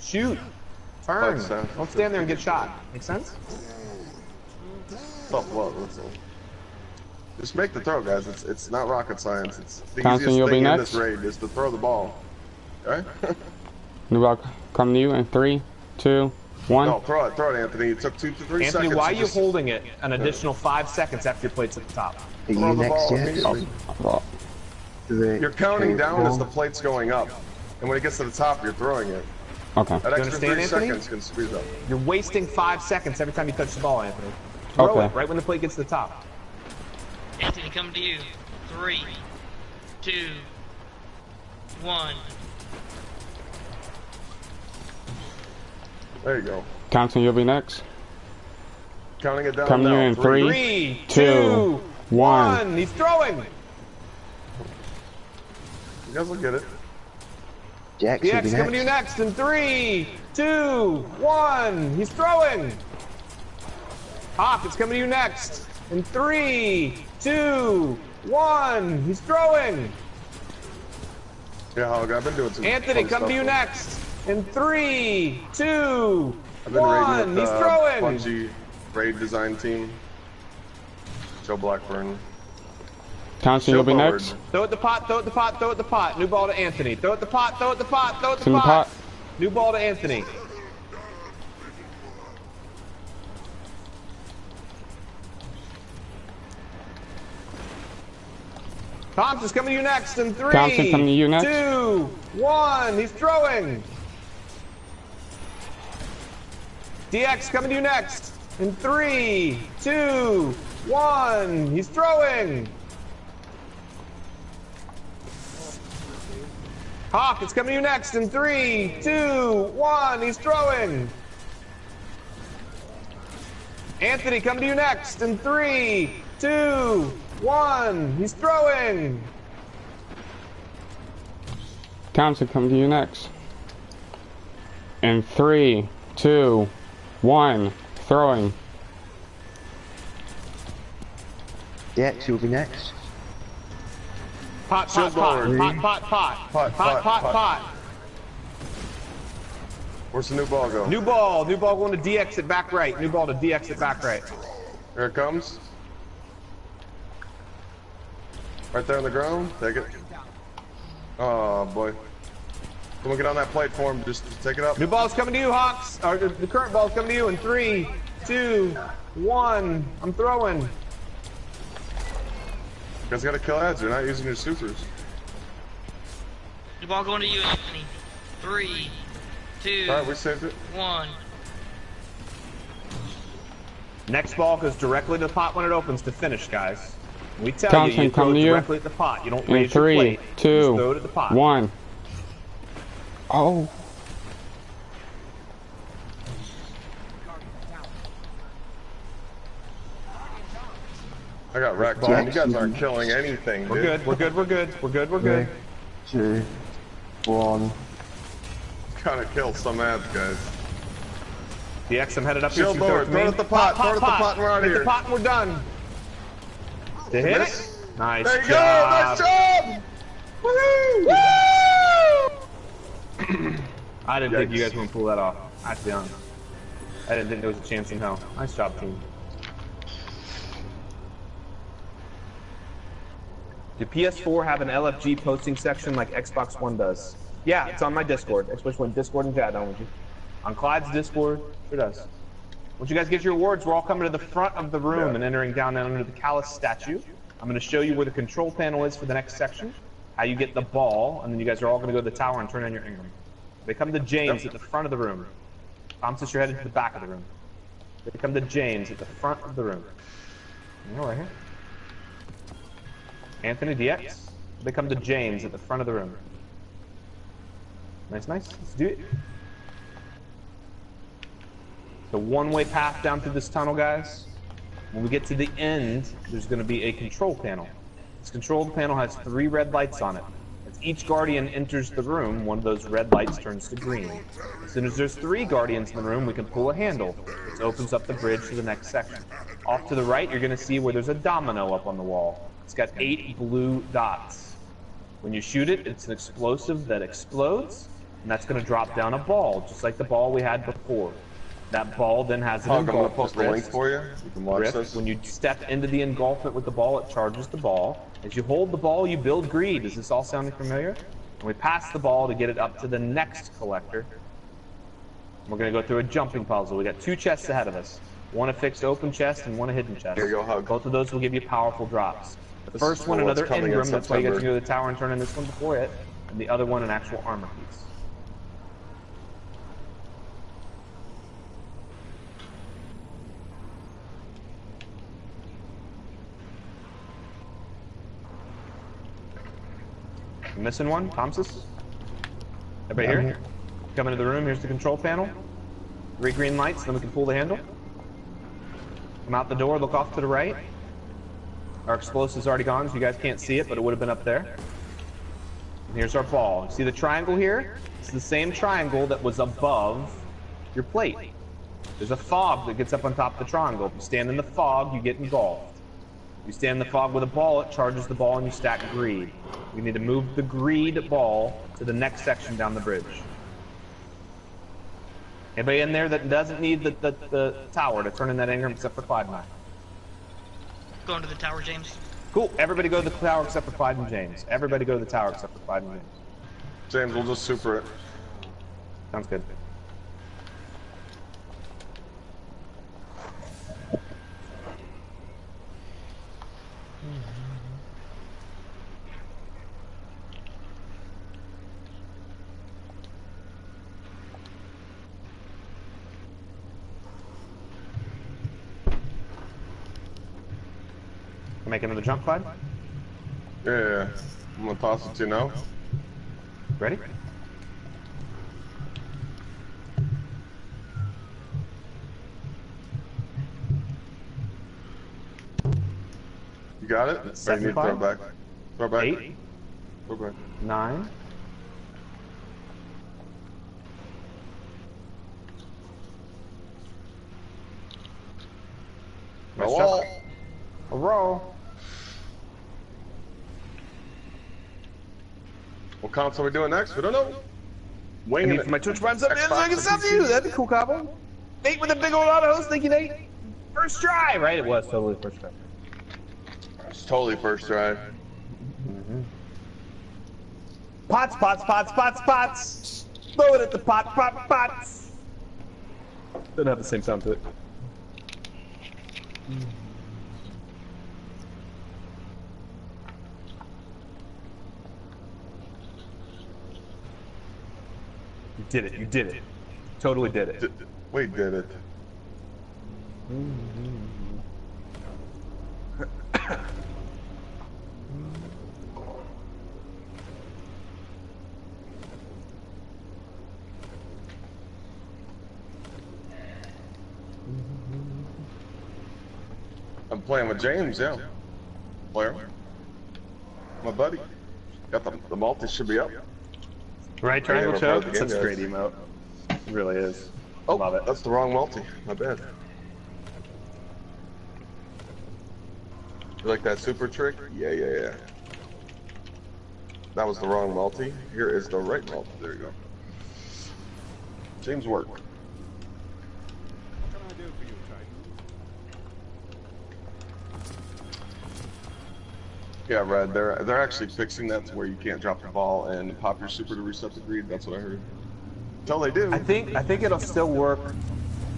Shoot. Turn. Like so. Don't stand there and get shot. Make sense? Tough luck. That's all. Just make the throw, guys. It's not rocket science. It's the Thompson, easiest you'll be thing in next. this raid is to throw the ball. Okay? New ball coming to you in 3, 2, 1. No, throw it, Anthony. It took 2 to 3 seconds. Anthony, why are to you just holding it an additional 5 seconds after your plate's at the top? Are throw you the next ball yet? immediately? Oh, 3, You're counting 2, down as 1. the plate's going up. And when it gets to the top, you're throwing it. okay. That extra understand, 3 Anthony? seconds can speed up. You're wasting 5 seconds every time you touch the ball, Anthony. Throw Okay. it right when the plate gets to the top. Anthony, coming to you. 3, 2, 1. There you go. Thompson, you'll be next. Counting it down Coming now. in in 3, 3, 2, 2, 1. 1. He's throwing. You guys will get it. Jax will be DX coming to you next. next in 3, 2, 1. He's throwing. Hawk, it's coming to you next in 3, 2, 1. He's throwing. Yeah, Hog, I've been doing some Anthony, fun come stuff to you with- next in 3, 2, I've been raiding 1. with He's the throwing. Bungie raid design team. Joe Blackburn. Thompson, Show you'll be forward. next. Throw it the pot, throw it the pot, throw it the pot. New ball to Anthony. Throw it the pot, throw it the pot, throw it It's the in the pot. pot. New ball to Anthony. Thompson's coming to you next in 3, Thompson coming to you next. 2, 1. He's throwing. DX coming to you next in 3, 2, 1. He's throwing. Hawk, it's coming to you next in 3, 2, 1. He's throwing. Anthony, coming to you next in 3, 2, 1. He's throwing. Thompson, coming to you next. In 3, 2, 1. Throwing. Jax will be next. Pot, Shield pot, pot, lowered. pot, pot, pot, Pot, pot, pot, pot. Where's the new ball go? New ball going to DX at back right. New ball to DX at back right. Here it comes. Right there on the ground. Take it. Oh boy. Someone get on that platform. Just take it up. New ball's coming to you, Hawks. Or the current ball's coming to you in 3, 2, 1. I'm throwing. You guys gotta kill ads. You're not using your supers. The ball going to you, Anthony. 3, 2, Alright, we saved it. 1. Next ball goes directly to the pot when it opens to finish, guys. We tell Thompson, you come throw to it you. directly at the pot. You don't In raise your 3, plate. You 2, just throw it at the pot. 1. Oh. I got wrecked, man. You guys aren't killing anything, We're dude. good. We're good. We're good. We're good. We're good. 3, 2, 1. Gotta kill some ads, guys. DX, I'm headed up here. Shield so you lower. it to Throw me. it at the pot. Throw it at the pot and we're out of Hit here. the pot and we're done. To hit Miss? it? Nice There you job. go! Nice job! Woohoo! I didn't think you Yikes. guys were going to pull that off. I have to be honest. I didn't think there was a chance in hell. Nice job, team. Do PS4 have an LFG posting section like Xbox One does? Yeah, it's on my Discord. Especially when Discord and chat on with you. On Clyde's Discord, sure does. Once you guys get your awards, we're all coming to the front of the room and entering down under the Callus statue. I'm going to show you where the control panel is for the next section, how you get the ball, and then you guys are all going to go to the tower and turn on your Ingram. They come to James at the front of the room. Thompson, you're headed to the back of the room. They come to James at the front of the room. You're right here. Anthony, DX. They come to James at the front of the room. Nice, nice. Let's do it. The one-way path down through this tunnel, guys. When we get to the end, there's going to be a control panel. This control panel has 3 red lights on it. As each guardian enters the room, one of those red lights turns to green. As soon as there's 3 guardians in the room, we can pull a handle, which opens up the bridge to the next section. Off to the right, you're going to see where there's a domino up on the wall. It's got 8 blue dots. When you shoot it, it's an explosive that explodes, and that's going to drop down a ball, just like the ball we had before. That ball then has an I'm gonna engulfment post the link rift. for you. You can watch Rift. this. When you step into the engulfment with the ball, it charges the ball. As you hold the ball, you build greed. Is this all sounding familiar? And we pass the ball to get it up to the next collector. We're going to go through a jumping puzzle. We got 2 chests ahead of us. One a fixed open chest and one a hidden chest. Here you go, Hug. Both of those will give you powerful drops. The This first is one, for what's another coming in Ingram. That's why you got to September. go to the tower and turn in this one before it. And the other one, an actual armor piece. I'm missing one? Thompson? Everybody here? Come into the room, here's the control panel. 3 green lights, then we can pull the handle. Come out the door, look off to the right. Our explosive's already gone, so you guys can't see it, but it would have been up there. And here's our ball. See the triangle here? It's the same triangle that was above your plate. There's a fog that gets up on top of the triangle. If you stand in the fog, you get engulfed. You stand in the fog with a ball, it charges the ball and you stack greed. We need to move the greed ball to the next section down the bridge. Anybody in there that doesn't need the tower to turn in that Ingram except for Clyde and I? Going to the tower, James. Cool. Everybody go to the tower except for Clyde and James. Everybody go to the tower except for Clyde and James. James, we'll just super it. Sounds good. Make another jump, Clyde? Yeah. I'm gonna toss it to you now. Ready? You got it? Or you need to throw it 75? back? Throw it back. 8, Throw it back. 9. Nice Hello? shot. A roll. What console are we doing next? We don't know. I Winging need it. for my Twitch Prime sub in so I can Xbox sub to you. That'd be cool, Cabo. Nate with a big old auto host. Thank you, Nate. First try, right? It was totally first try. It's totally first try. Pots, pots, pots, pots, pots. Throw it at the pots. Doesn't have the same sound to it. You did it. You did it. totally did it. We did it. I'm playing with James, yeah. Blair. My buddy. Got the multi should be up. Right triangle choke? the It's such a game, great guys. emote. It really is. Oh, Love it. that's the wrong multi. My bad. You like that super trick? Yeah. That was the wrong multi. Here is the right multi. There you go. James work. What can I do for you, Titan? Yeah, Red. They're actually fixing that to where you can't drop the ball and pop your super to reset the greed. That's what I heard. Until they do. I think it'll still work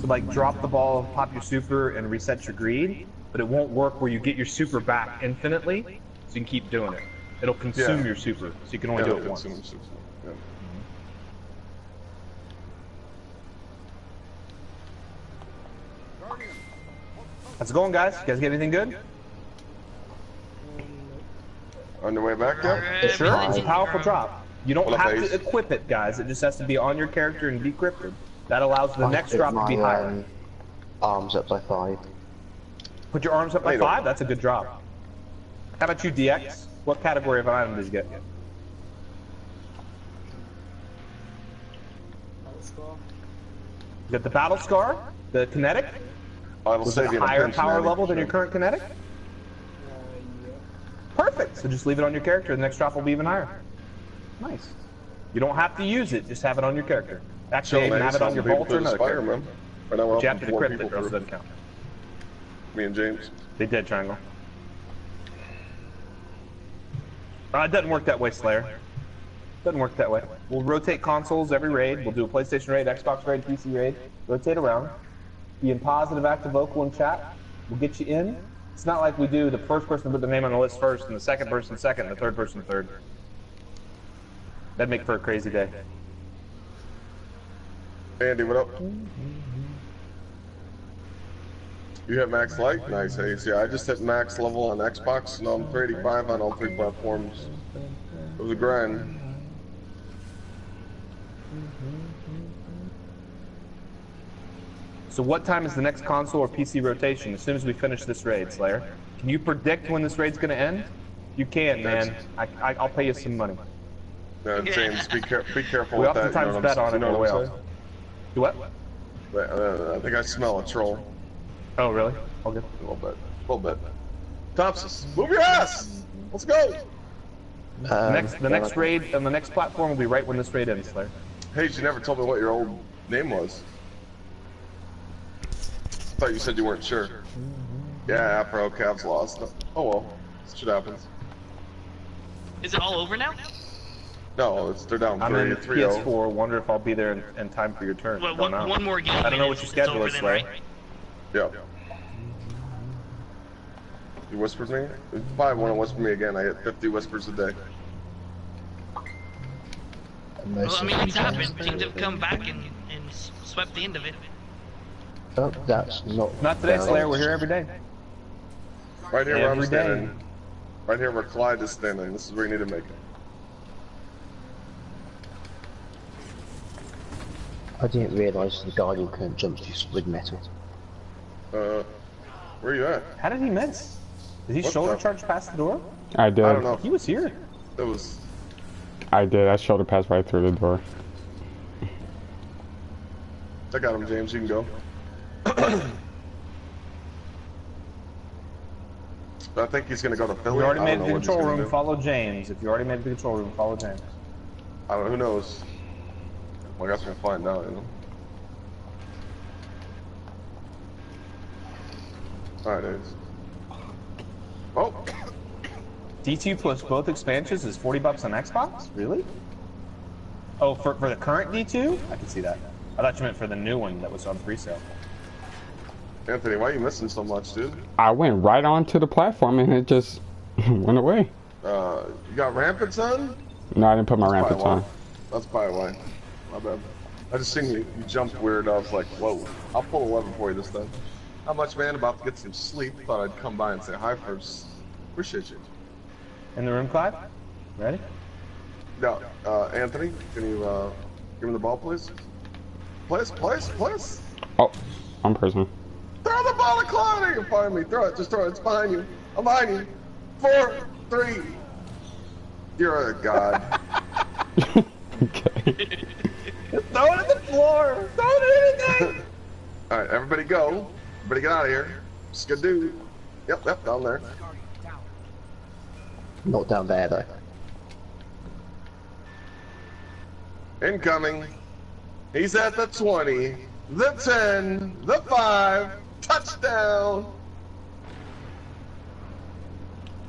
to like drop the ball, pop your super, and reset your greed, but it won't work where you get your super back infinitely, so you can keep doing it. It'll consume your super, so you can only do it once. Yeah. How's it going, guys? You guys get anything good? On your way back, yeah? Sure. It's a powerful drop. You don't What up, have Ace? to equip it, guys. It just has to be on your character and decrypted. That allows the next drop to be higher. Arms up by 5. Put your arms up by Later. 5. That's a good drop. How about you, DX? What category of item did you get? You got the battle scar, the kinetic. Oh, it'll Was save it you a in higher pinch, power man. level than your current kinetic? Yeah. Perfect. So just leave it on your character. The next drop will be even higher. Nice. You don't have to use it. Just have it on your character. Actually, Chill, even man. have it on your People bolt or through the another Spire, character. man. Right now we're But you up have to to 4 decrypt people it, or else it for doesn't count. me and James. They did triangle. It doesn't work that way, Slayer. Doesn't work that way. We'll rotate consoles every raid. We'll do a PlayStation raid, Xbox raid, PC raid. Rotate around. Be in positive, active, vocal, and chat. We'll get you in. It's not like we do the first person to put the name on the list first, and the second person second, and the third person third. That'd make for a crazy day. Andy, what up? You hit max light? Nice, Ace. Yeah, I just hit max level on Xbox, and I'm 385 on all 3 platforms. It was a grind. So what time is the next console or PC rotation? As soon as we finish this raid, Slayer. Can you predict when this raid's gonna end? You can, man. I'll pay you some money. James, be careful We with that. You know oftentimes what bet I'm, on you it know on what the I'm way saying? Do what? I think I smell a troll. Oh, really? All good. A little bit. A little bit. Thompson, move your ass! Let's go! The next raid on the next platform will be right when this raid ends, Slayer. Hey, you never told me what your old name was. I thought you said you weren't sure. Yeah, Afro Cavs lost. Oh well, shit happens. Is it all over now? No, they're down I'm in 3-0. PS4. Wonder if I'll be there in time for your turn. Well, Don't know. one more game. I don't know what and your it's schedule over is, then, Slayer. right? Yeah. You whispered me? You probably want to whisper me again. I hit 50 whispers a day. Well, I mean, it's happened. Teams have come back and swept the end of it. Oh, that's not. Not today, Slayer. We're here every day. Right here where I'm Every day. standing. Right here where Clyde is standing. This is where you need to make it. I didn't realise the Guardian couldn't jump through solid metal. Where you at? How did he miss? Did he What shoulder the- charge past the door? I did. I don't know. He was here. It was. I did. I shoulder passed right through the door. I got him, James. You can go. I think he's gonna go to Philly. You already I made don't the know what he's control gonna room. do. Follow James. If you already made the control room, follow James. I don't know. Who knows? Well, I guess we'll find out. You know. All right, Ace. Oh. D2 plus both expansions is $40 on Xbox? Really? Oh, for the current D2? I can see that. I thought you meant for the new one that was on pre-sale. Anthony, why are you missing so much, dude? I went right onto the platform and it just went away. You got rampants on? No, I didn't put my rampants Probably on. why. That's probably why. My bad. I just seen you jump weird. I was like, whoa. I'll pull 11 for you this time. How much, man? About to get some sleep. Thought I'd come by and say hi first. Appreciate you. In the room, Clyde? Ready? No, Anthony, can you give him the ball, please? Please. Oh, I'm prison. Throw the ball at Clyde! You'll find me. Throw it. Just throw it. It's behind you. I'm behind you. 4, 3. You're a god. Okay. Throw it at the floor! Throw it at anything! Alright, everybody go. Everybody get out of here. Just good dude. Yep, down there. Not down there though. Incoming. He's at the 20, the 10, the 5. Touchdown.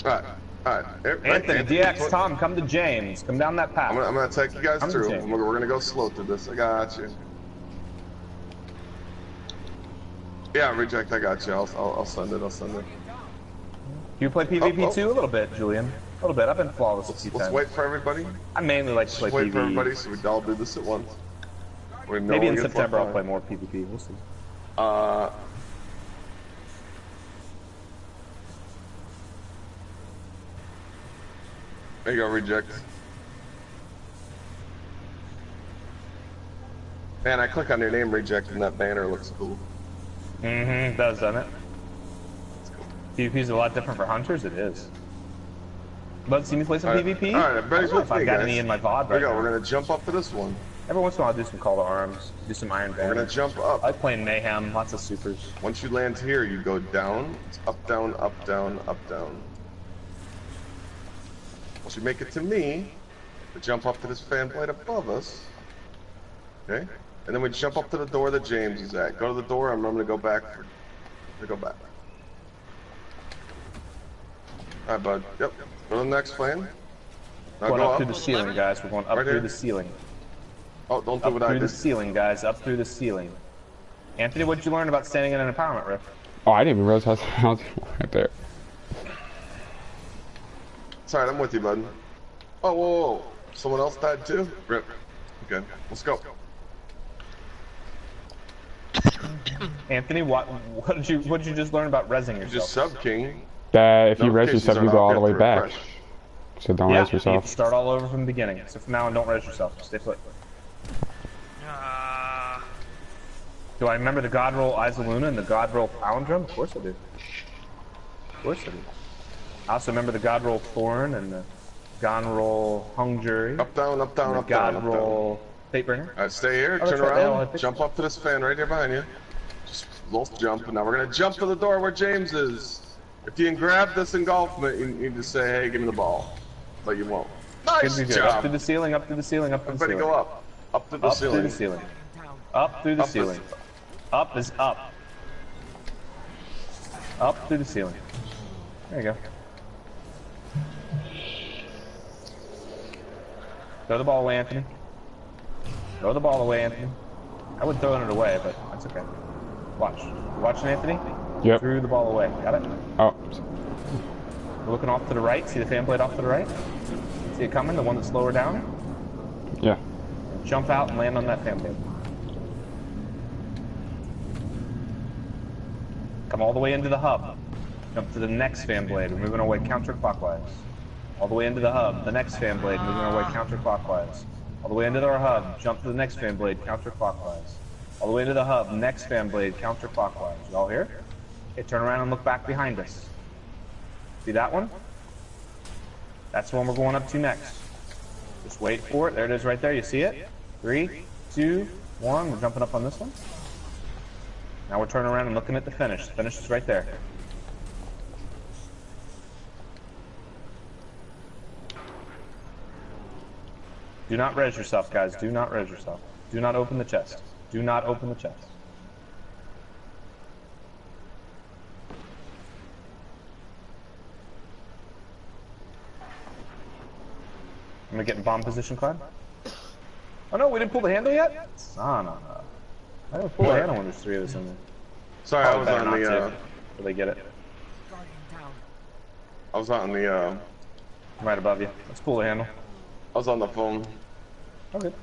Alright. Anthony, DX, Tom, come to James. Come down that path. I'm gonna take you guys Come to through. James. We're gonna go slow through this. I got you. Yeah, reject. I got you. I'll send it. Do you play PvP too? A little bit, Julian. A little bit. I've been flawless a few times. Let's wait for everybody. I mainly like to play Wait PvE. for everybody so we all do this at once. Maybe in September I'll play more PvP. We'll see. There you go, reject. Man, I click on your name, reject, and that banner looks cool. It does, doesn't it? PvP is a lot different for hunters. It is. But see me play some PvP? Alright, everybody's with if I've me, got guys. any in my VOD There right you go, now. we're gonna jump up to this one. Every once in a while I'll do some Call to Arms, do some Iron We're gonna Band. jump up. I like playing Mayhem, lots of supers. Once you land here, you go down. It's up, down, up, down, up, down. Once you make it to me, we jump up to this fan blade above us. Okay? And then we jump up to the door that James is at. Go to the door, I'm gonna go back. Go back. Alright, bud. Yep. Go to the next fan. Now Going go up through the ceiling, guys. We're going up Right through here. the ceiling. Oh, don't do Up what I through the did. ceiling, guys. Up through the ceiling. Anthony, what did you learn about standing in an empowerment rift? Oh, I didn't even realize I was right there. It's alright, I'm with you, bud. Oh, whoa. Someone else died too? Rip. Okay, let's go. Anthony, what did you just learn about rezzing You yourself? just sub king. That if you res Notifications yourself, are you not go all the way to back. refresh. So don't Yeah, res you have yourself. to start all over from the beginning. So from now on, don't res yourself. Stay put. Do I remember the God Roll Isoluna and the God Roll Palindrome? Of course I do. Of course I do. I also remember the God Roll Thorn and the God Roll Hung Jury. Up, down, up, down, and the up, down, God up, down. Roll Fatebringer. Alright, stay here, Oh, turn that's right, they all around, have jump up to this fan right here behind you. Just a little jump, and now we're gonna jump to the door where James is. If you can grab this engulfment, you need to say, hey, give me the ball. But you won't. Nice Good, good. Up job! through the ceiling, up through the ceiling, up through the Everybody ceiling. go up. Up to the Up ceiling. through the ceiling. Up through the Up ceiling. Up is up. Up through the ceiling. There you go. Throw the ball away, Anthony. Throw the ball away, Anthony. I would throw it away, but that's okay. Watch. You watching, Anthony? Yep. Threw the ball away. Got it? Oh, We're looking off to the right. See the fan blade off to the right? See it coming? The one that's lower down? yeah. Jump out and land on that fan blade. Come all the way into the hub. Jump to the next fan blade. We're moving our way counterclockwise. All the way into the hub. The next fan blade. Moving our way counterclockwise. All the way into our hub. Jump to the next fan blade. Counterclockwise. All the way into the hub. Next fan blade. Counterclockwise. You all here? Okay, turn around and look back behind us. See that one? That's the one we're going up to next. Just wait for it. There it is right there. You see it? 3, 2, 1. We're jumping up on this one. Now we're turning around and looking at the finish. The finish is right there. Do not res yourself, guys. Do not res yourself. Do not open the chest. Do not open the chest. I'm gonna get in bomb position, Clyde. Oh no, we didn't pull the handle yet? Son of a... I didn't pull the handle when there's 3 of us in there. Sorry, I was better on not the, to. So they get it. I was on the, Right above you. Let's pull the handle. I was on the phone. Oh, good.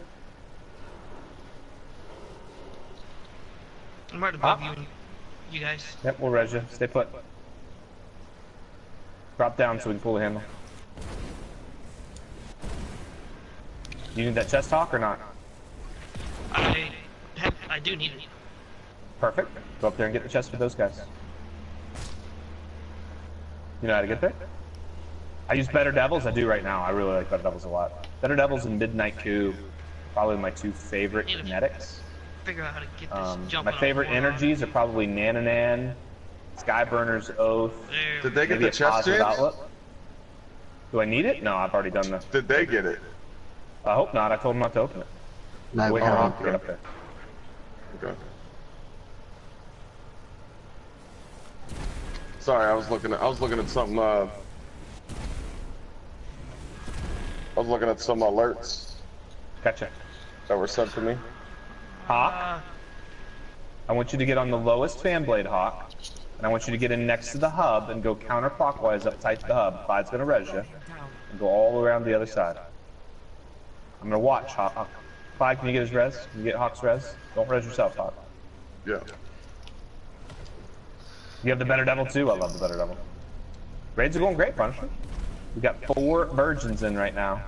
I'm right above you guys. Yep, we'll res you. Stay put. Drop down so we can pull the handle. You need that chest hawk or not? I do need it. Perfect. Go up there and get the chest for those guys. You know how to get there? I use Better Devils. I do right now. I really like Better Devils a lot. Better Devils and Midnight Coup, probably my two favorite kinetics. Figure out how to get this jumping. My favorite energies are probably Nananan, Skyburner's Oath. Did they get maybe the chest, James? outlet. Do I need it? No, I've already done this. Did they get it? I hope not. I told them not to open it. No, Wait I'll- to get up there. Okay. Sorry, I was looking at something. I was looking at some alerts Gotcha. that were sent to me. Hawk, I want you to get on the lowest fan blade, Hawk, and I want you to get in next to the hub and go counterclockwise up tight to the hub. Clyde's gonna res you, and go all around the other side. I'm gonna watch Hawk. Clyde, can you get his res? Can you get Hawk's res? Don't res yourself, Hawk. Yeah. You have the Better Devil too? I love the Better Devil. Raids are going great, Punisher. We got 4 virgins in right now.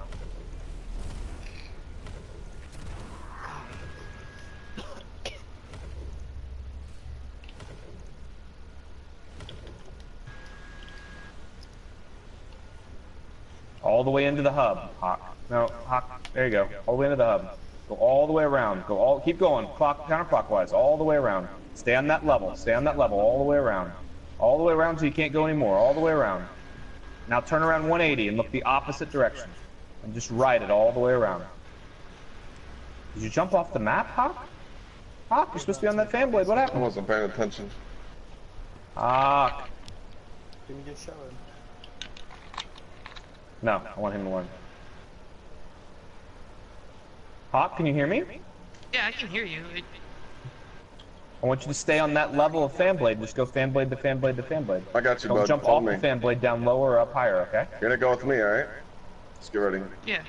All the way into the hub, Hawk. No, Hawk, there you go. All the way into the hub. Go all the way around. Keep going. Counterclockwise, all the way around. Stay on that level. Stay on that level all the way around. All the way around so you can't go anymore. All the way around. Now turn around 180 and look the opposite direction. And just ride it all the way around. Did you jump off the map, Hawk? Hawk, you're supposed to be on that fan blade. What I happened? wasn't paying attention. Hawk. Didn't get shot. No, I want him to learn. Hawk, can you hear me? Yeah, I can hear you. I want you to stay on that level of fan blade. Just go fan blade to fan blade to fan blade. I got you, Don't bud. jump Follow off me. the fan blade down lower or up higher, okay? You're gonna go with me, alright? Let's get ready. Yeah.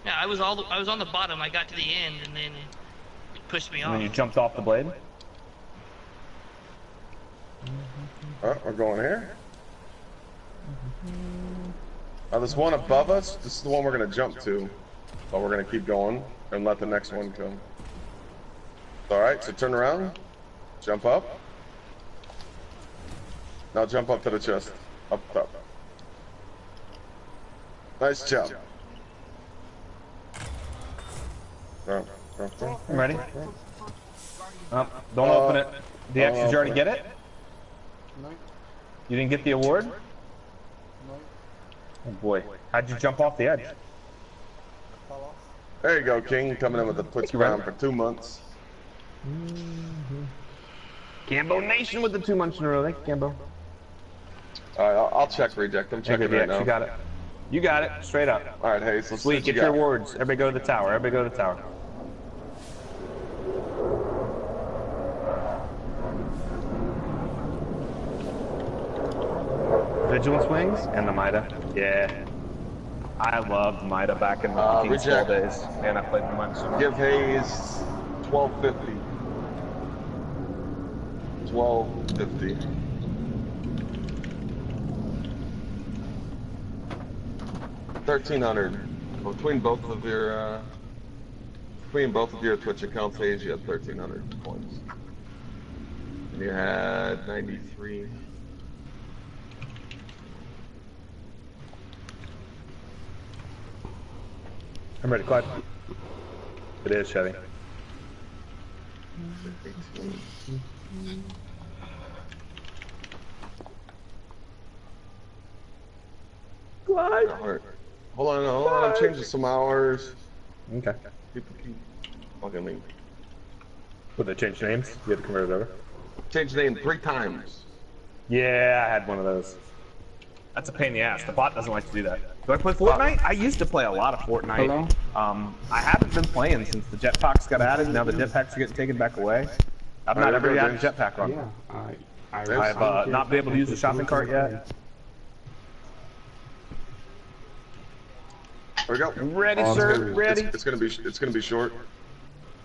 Yeah, I was on the bottom. I got to the end, and then it pushed me And off. then you jumped off the blade. Alright, we're going here. Now this one above us, this is the one we're gonna jump to. But we're gonna keep going and let the next one come. Alright, so turn around. Jump up. Now jump up to the chest. Up top. Nice job. I'm ready. Oh, don't open it. DX, did you already get it? No. You didn't get the award? No. Oh boy. How'd you jump off the edge? Fell off. There you go, King. Coming in with the Twitch you, crown brother. for 2 months. Cambo Nation with the 2 months in a row. Thank you, Cambo. Alright, I'll check reject. I'm checking right now. You got it. You got it. Straight up. Alright, Hayes, let's see Sweet, what you get your got. awards. Everybody go to the tower. Everybody go to the tower. Vigilance Wings and the Mida. Yeah. I loved Mida back in the King's Fall reject. days. Man, I played the Mida so much. Give Hayes 1250. 1250. $1,300 between both of your Twitch accounts. Hayes, you had 1,300 points, and you had 93. I'm ready, Clyde. It is, Chevy. 18. Clyde! Alright. Hold on, I'm changing some hours. Okay. People keep fucking me. Would they change names? You had to convert it over? Change the name 3 times. Yeah, I had one of those. That's a pain in the ass. The bot doesn't like to do that. Do I play Fortnite? I used to play a lot of Fortnite. Hello? I haven't been playing since the jetpacks got added. Now the jetpacks are getting taken back away. I've not ever had a jetpack on. Yeah, I've not been able to use the shopping cart yet. There we go. Ready, sir. Ready. It's gonna be short.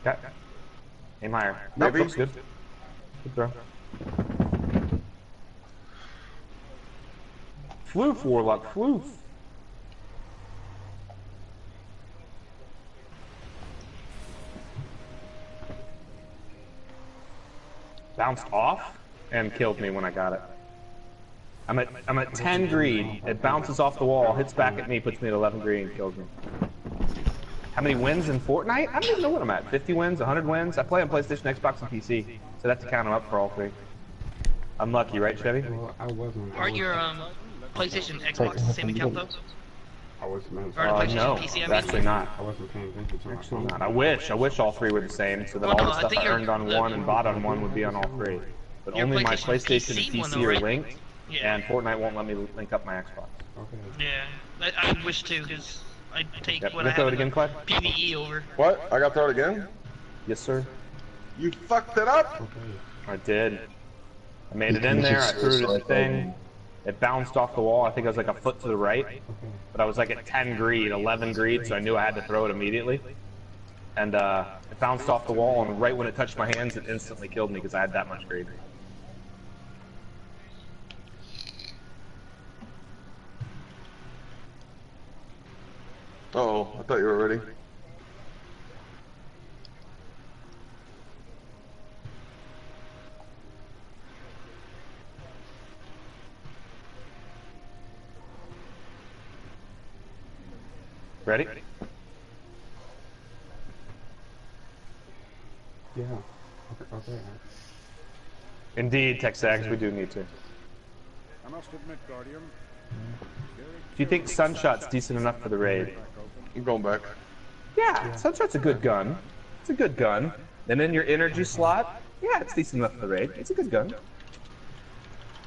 Okay. Aim higher. Maybe. Nope, looks good. Good throw. Floof, Warlock, floof. Bounced off and killed me when I got it. I'm at 10 greed. It bounces off the wall, hits back at me, puts me at 11 greed, and kills me. How many wins in Fortnite? I don't even know what I'm at. 50 wins, 100 wins. I play on PlayStation, Xbox, and PC, so that's to count them up for all three. Unlucky, right, Chevy? Well, I wasn't. Aren't your PlayStation, Xbox the same account though? I wasn't. Or the PlayStation No, PC, I mean? actually not. I wasn't paying attention to my phone. Not. I wish all three were the same, so that Well, all no, the I stuff think I your- earned on one and bought on one would be on all three. But Your only my PlayStation PlayStation and PC one, PC though, are right? linked, Yeah. and Fortnite won't let me link up my Xbox. Okay. Yeah, I wish to, because I take Yep. what You I throw have it again, Clyde? PvE over. What? I got thrown again? Yes, sir. You fucked it up? Okay. I did. I made it in there, I threw it at the thing. It bounced off the wall. I think I was like a foot to the right. But I was like at 10 greed, 11 greed, so I knew I had to throw it immediately. And it bounced off the wall, and right when it touched my hands, it instantly killed me because I had that much greed. Oh, I thought you were ready. Ready? Yeah. Okay. Indeed, Texags, we do need to. I must admit, Guardian. Do you think Sunshot's decent enough for the raid? I'm going back. Yeah, Sunshot's a good gun. It's a good gun. And then your energy slot, yeah, it's decent enough for the raid. It's a good gun.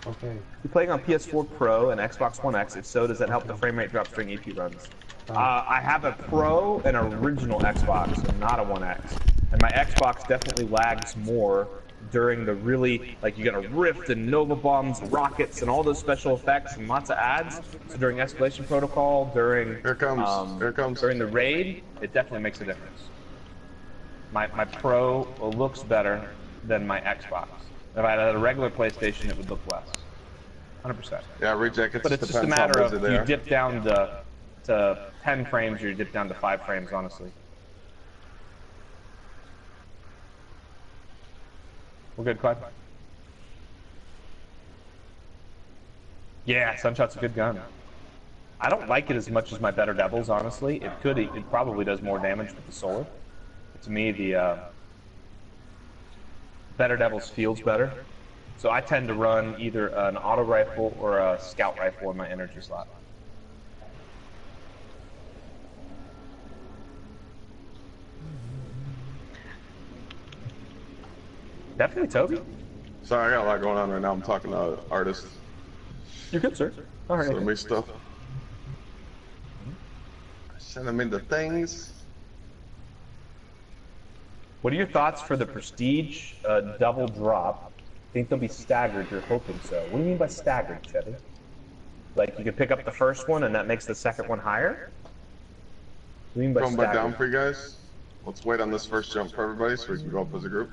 Okay. You're playing on PS4 Pro and Xbox One X. If so, does that help the frame rate drops during EP runs? I have a Pro and original Xbox, and not a One X. And my Xbox definitely lags more during the really, like, you got a Rift and Nova Bombs, rockets, and all those special effects and lots of ads. So during Escalation Protocol, during Here it comes. during the raid, it definitely makes a difference. My Pro looks better than my Xbox. If I had a regular PlayStation, it would look less. 100%. Yeah, reject it. But it's just a matter of you dip down to 10 frames or you dip down to 5 frames, honestly. We're good, Clyde? Yeah, Sunshot's a good gun. I don't like it as much as my Better Devils, honestly. It probably does more damage with the solar. To me, the Better Devils feels better. So I tend to run either an auto rifle or a scout rifle in my energy slot. Definitely Toby. Sorry, I got a lot going on right now. I'm talking to artists. You're good, sir. All right. Send me stuff. Send them into things. What are your thoughts for the Prestige double drop? Think they'll be staggered? You're hoping so. What do you mean by staggered, Chevy? Like you could pick up the first one and that makes the second one higher? What do you mean by Going back staggered? down for you guys. Let's wait on this first jump for everybody so we can go up as a group.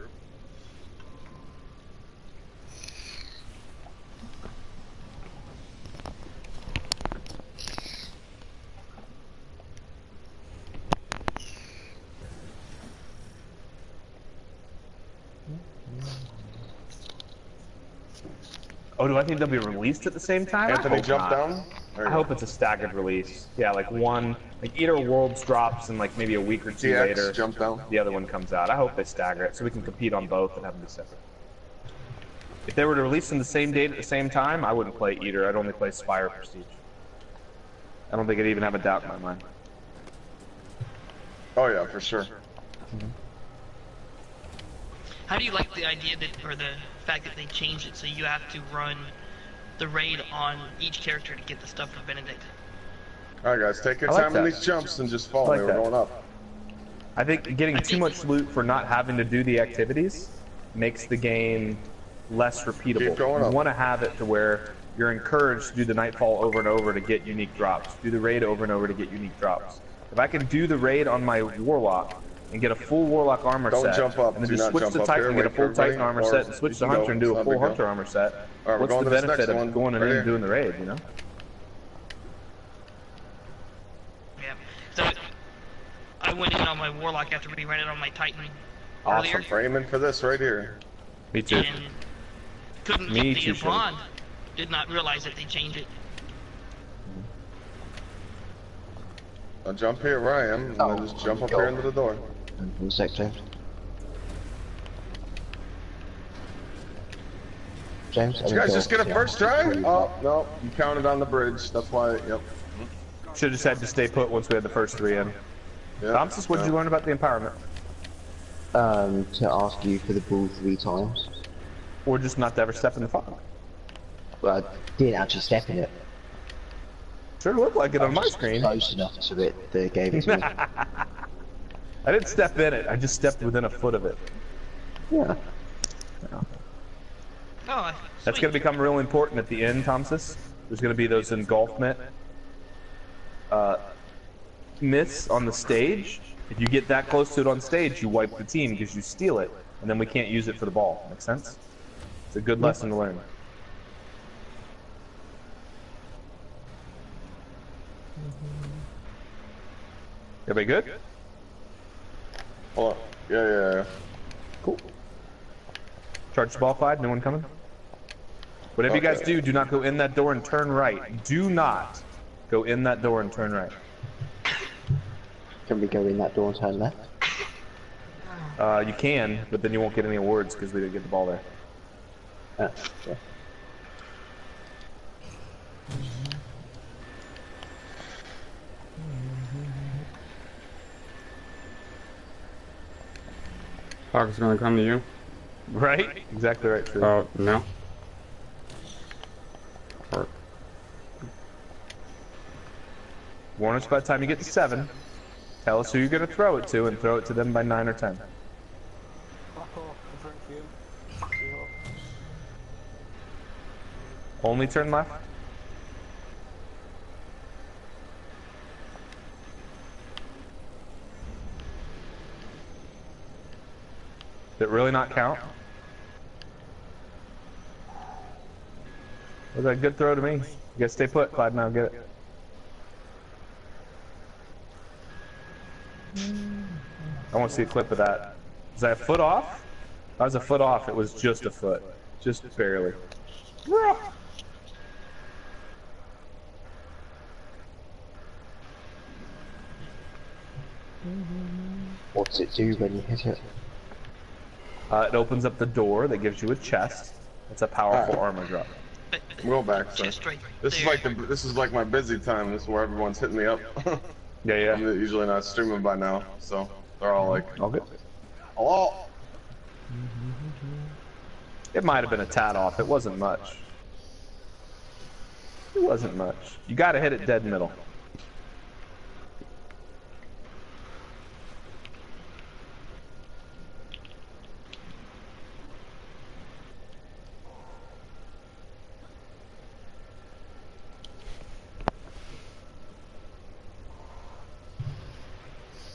Oh, do I think they'll be released at the same time? Anthony, jump down. There you I go. hope it's a staggered release. Yeah, like one, like either Worlds drops and like maybe a week or two DX, later, jump down. the other one comes out. I hope they stagger it so we can compete on both and have them be separate. If they were to release them the same date at the same time, I wouldn't play either. I'd only play Spire Prestige. I don't think I'd even have a doubt in my mind. Oh yeah, for sure. How do you like the idea that, or the fact that they changed it so you have to run the raid on each character to get the stuff for Benedict? Alright guys, take your I like time in that. these jumps and just follow I like me. We're that. going up. I think getting too much loot for not having to do the activities makes the game less repeatable. Keep going You up. want to have it to where you're encouraged to do the Nightfall over and over to get unique drops. Do the raid over and over to get unique drops. If I can do the raid on my Warlock and get a full Warlock armor Don't set. jump up. And then Do just not switch jump to up Titan here. and get a Wait full for Titan everybody, armor or set, and switch you to can go. Hunter and do It's a not full big deal. Hunter armor set. Alright, we're What's going the to this benefit next of one. going in Right and here. doing the raid, you know? Yeah. So I went in on my Warlock after we ran it on my Titan Awesome. earlier, Framing for this right here. Me too. and couldn't Me get too, the Shane. bond. Did not realize that they changed it. I'll jump here where I am, and then just jump up here into the door. One sec, James. James, Did you guys just get a first try? Oh, no. You counted on the bridge. That's why, yep. Should have just had to stay put once we had the first 3 in. Yep. Thompson, what did you learn about the empowerment? To ask you for the ball 3 times. Or just not to ever step in the fog? But I didn't actually step in it. Sure looked like it on my Just screen. close enough to it, they gave it to me. I didn't step in it, I just stepped within a foot of it. Yeah. Oh, That's sweet. going to become real important at the end, Thompson. There's going to be those engulfment myths on the stage. If you get that close to it on stage, you wipe the team because you steal it, and then we can't use it for the ball. Make sense? It's a good lesson to learn. Everybody good? Hold on. Yeah. Cool. Charge the ball, Clyde. No one coming? Whatever you guys do not go in that door and turn right. Do not go in that door and turn right. Can we go in that door and turn left? You can, but then you won't get any awards because we didn't get the ball there. Yeah. Hawk's gonna come to you. Right? Exactly right, true. Oh, no. Or, Warn us by the time you get to 7. Tell us who you're going to throw it to, and throw it to them by 9 or 10. Only turn left? Did it really not count? Was that a good throw to me? You guys stay put, Clyde, now get it. I want to see a clip of that. Was that a foot off? That was a foot off. It was just a foot. Just barely. What does it do when you hit it? It opens up the door that gives you a chest. It's a powerful armor drop. We'll go back, so. Just right This is there. like this is like my busy time. This is where everyone's hitting me up. Yeah. I'm usually not streaming by now, so they're all like, All good. hello. It might have been a tad off. It wasn't much. It wasn't much. You got to hit it dead middle.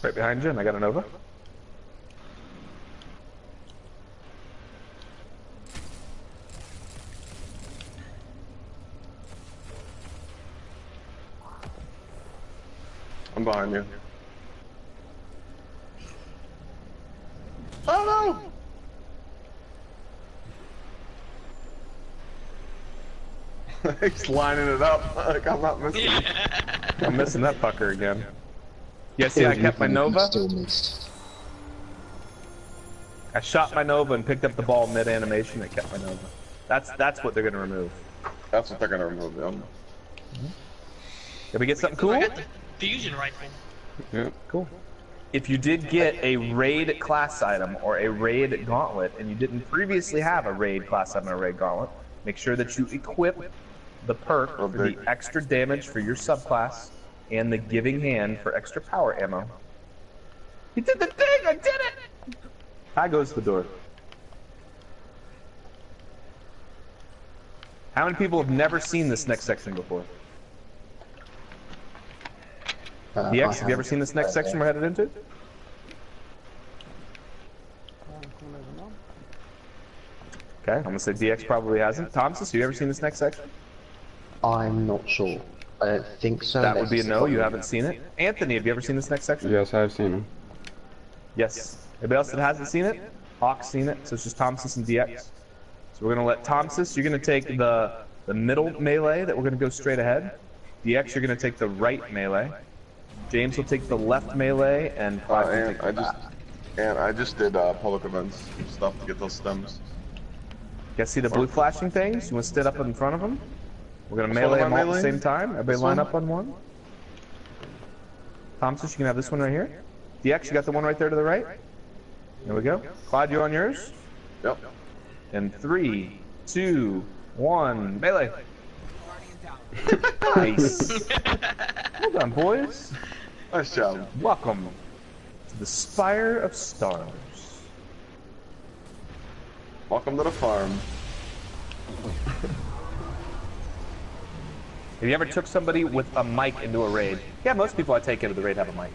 Right behind you, and I got a Nova. I'm behind you. Oh no! He's lining it up. Like I'm not missing it. I'm missing that fucker again. Yeah, see, I kept my Nova. Still missed. I shot my Nova and picked up the ball mid-animation and kept my Nova. That's what they're gonna remove. That's what they're gonna remove them. Did we get something So I cool? got the fusion rifle. yeah. Cool. If you did get a raid class item or a raid gauntlet, and you didn't previously have a raid class item or a raid gauntlet, make sure that you equip the perk for the extra damage for your subclass and the giving hand for extra power ammo. He did the thing! I did it! How goes the door? How many people have never seen this next section before? DX, have you ever seen this next section we're headed into? Okay, I'm gonna say DX probably hasn't. Thompson, have you ever seen this next section? I'm not sure. I don't think so. That would be a Let's- no, you haven't seen it. Anthony, have you ever seen this next section? Yes, I've seen him. Yes. Anybody else that hasn't seen it? Hawk's seen it, so it's just Thompson and DX. So we're gonna let Thompson, you're gonna take the middle melee that we're gonna go straight ahead. DX, you're gonna take the right melee. James will take the left melee, and Clyde will take the back. I just did public events stuff to get those stems. You guys see the blue flashing things? You want to stand up in front of them? We're gonna Which melee one am them I all at the meleeing? same time. Everybody This line one? up on one. Thompson, you can have this one right here. DX, you got the one right there to the right. There we go. Clyde, you on yours? Yep. And 3, 2, 1, melee. Nice. Well done, boys. Nice job. Welcome to the Spire of Stars. Welcome to the farm. Have you ever took somebody with a mic into a raid? Yeah, most people I take into the raid have a mic.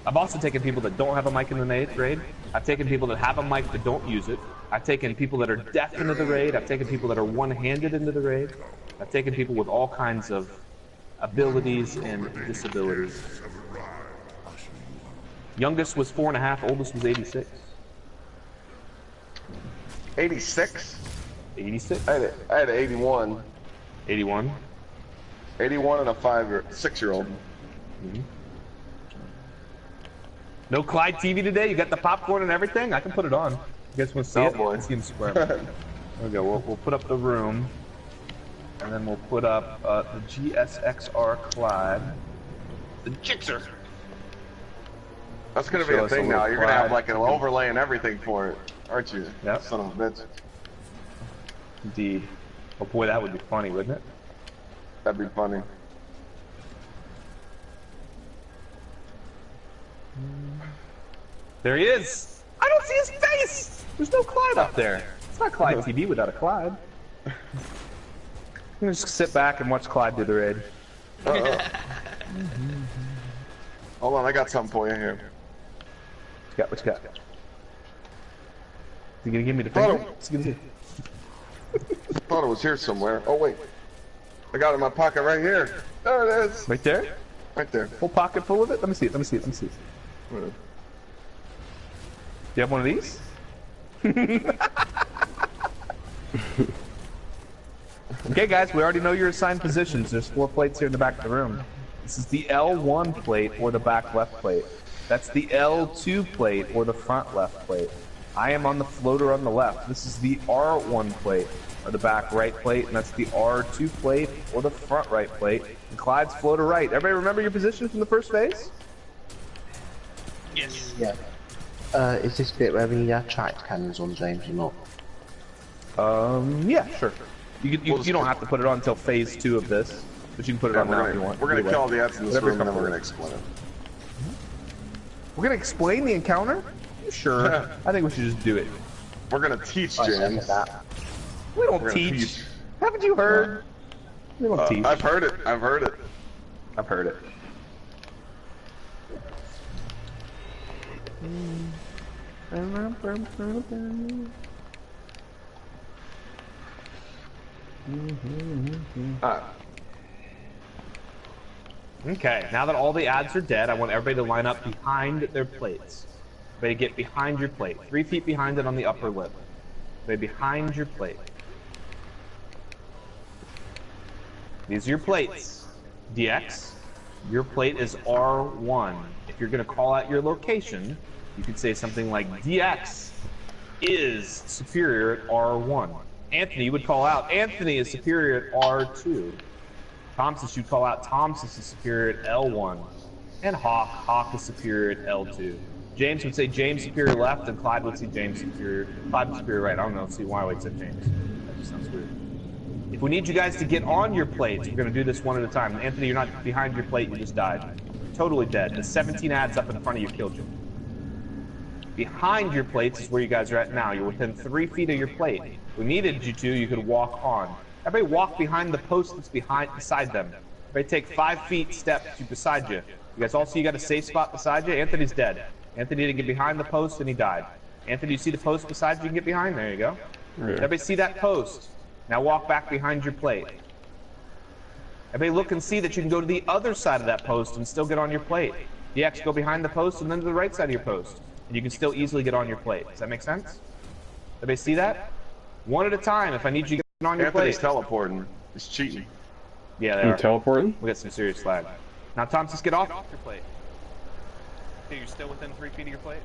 I've also taken people that don't have a mic in the raid. I've taken people that have a mic that don't use it. I've taken people that are deaf into the raid. I've taken people that are one-handed into the raid. I've taken people with all kinds of abilities and disabilities. Youngest was 4.5, oldest was 86. 86? 86? I had 81. 81. 81 and a 6-year-old. No Clyde TV today? You got the popcorn and everything? I can put it on. You guys want to see Oh, it? boy. Let's see him square. There we go. We'll put up the room. And then we'll put up the GSXR Clyde. The Jixer. That's gonna be Show a us a thing little now. You're gonna have Clyde. like an overlay and everything for it, aren't you? Yep. Son of a bitch. Indeed. Oh boy, that would be funny, wouldn't it? That'd be funny. There he is! I don't see his face! There's no Clyde up there. It's not Clyde TV without a Clyde. I'm gonna just sit back and watch Clyde do the raid. Hold on, I got something for you here. What you got? You gonna give me the finger? What's he gonna do? Thought it was here somewhere. Oh wait, I got it in my pocket right here. There it is. Right there? Right there. Full pocket full of it? Let me see it, let me see it, let me see it. Do you have one of these? Okay guys, we already know your assigned positions. There's 4 plates here in the back of the room. This is the L1 plate or the back left plate. That's the L2 plate or the front left plate. I am on the floater on the left. This is the R1 plate or the back right plate, and that's the R2 plate or the front right plate. And Clyde's floater right. Everybody remember your position from the first phase? Yes. Yeah. Is this bit where we need our tracked cannons on, James, or not? Yeah, sure. You don't have to put it on until phase 2 of this, but you can put it on now if you want. We're gonna Either kill way. all the ads in this Whatever room and then we're comfortable. gonna explain it. We're gonna explain the encounter? Sure. I think we should just do it. We're gonna teach I second James. that. We don't We're gonna teach. teach. Haven't you heard? We don't teach. I've heard it. I've heard it. I've heard it. Okay, now that all the ads are dead, I want everybody to line up behind their plates. Everybody get behind your plate. 3 feet behind it on the upper lip. Everybody behind your plate. These are your plates. DX, your plate is R1. If you're going to call out your location, you could say something like DX is superior at R1. Anthony, you would call out Anthony is superior at R2. Thompson, you'd call out Thompson is superior at L1. And Hawk is superior at L2. James would say James superior left, and Clyde would say James superior, Clyde superior right. I don't know, see why I would say James. That just sounds weird. If we need you guys to get on your plates, we're going to do this one at a time. Anthony, you're not behind your plate, you just died. Totally dead. The 17 ads up in front of you killed you. Behind your plates is where you guys are at now. You're within 3 feet of your plate. If we needed you to, you could walk on. Everybody walk behind the post that's beside them. Everybody take 5 feet step to beside you. You guys all see you got a safe spot beside you? Anthony's dead. Anthony didn't get behind the post and he died. Anthony, you see the post beside you? You can get behind? There you go. Everybody see that post? Now walk back behind your plate. Everybody look and see that you can go to the other side of that post and still get on your plate. DX, go behind the post and then to the right side of your post. And you can still easily get on your plate. Does that make sense? Everybody see that? One at a time if I need you to get on your plate. Anthony's teleporting. He's cheating. Yeah, they are. Teleporting? We got some serious lag. Now, Tom, just get off your plate. Okay, you're still within 3 feet of your plate?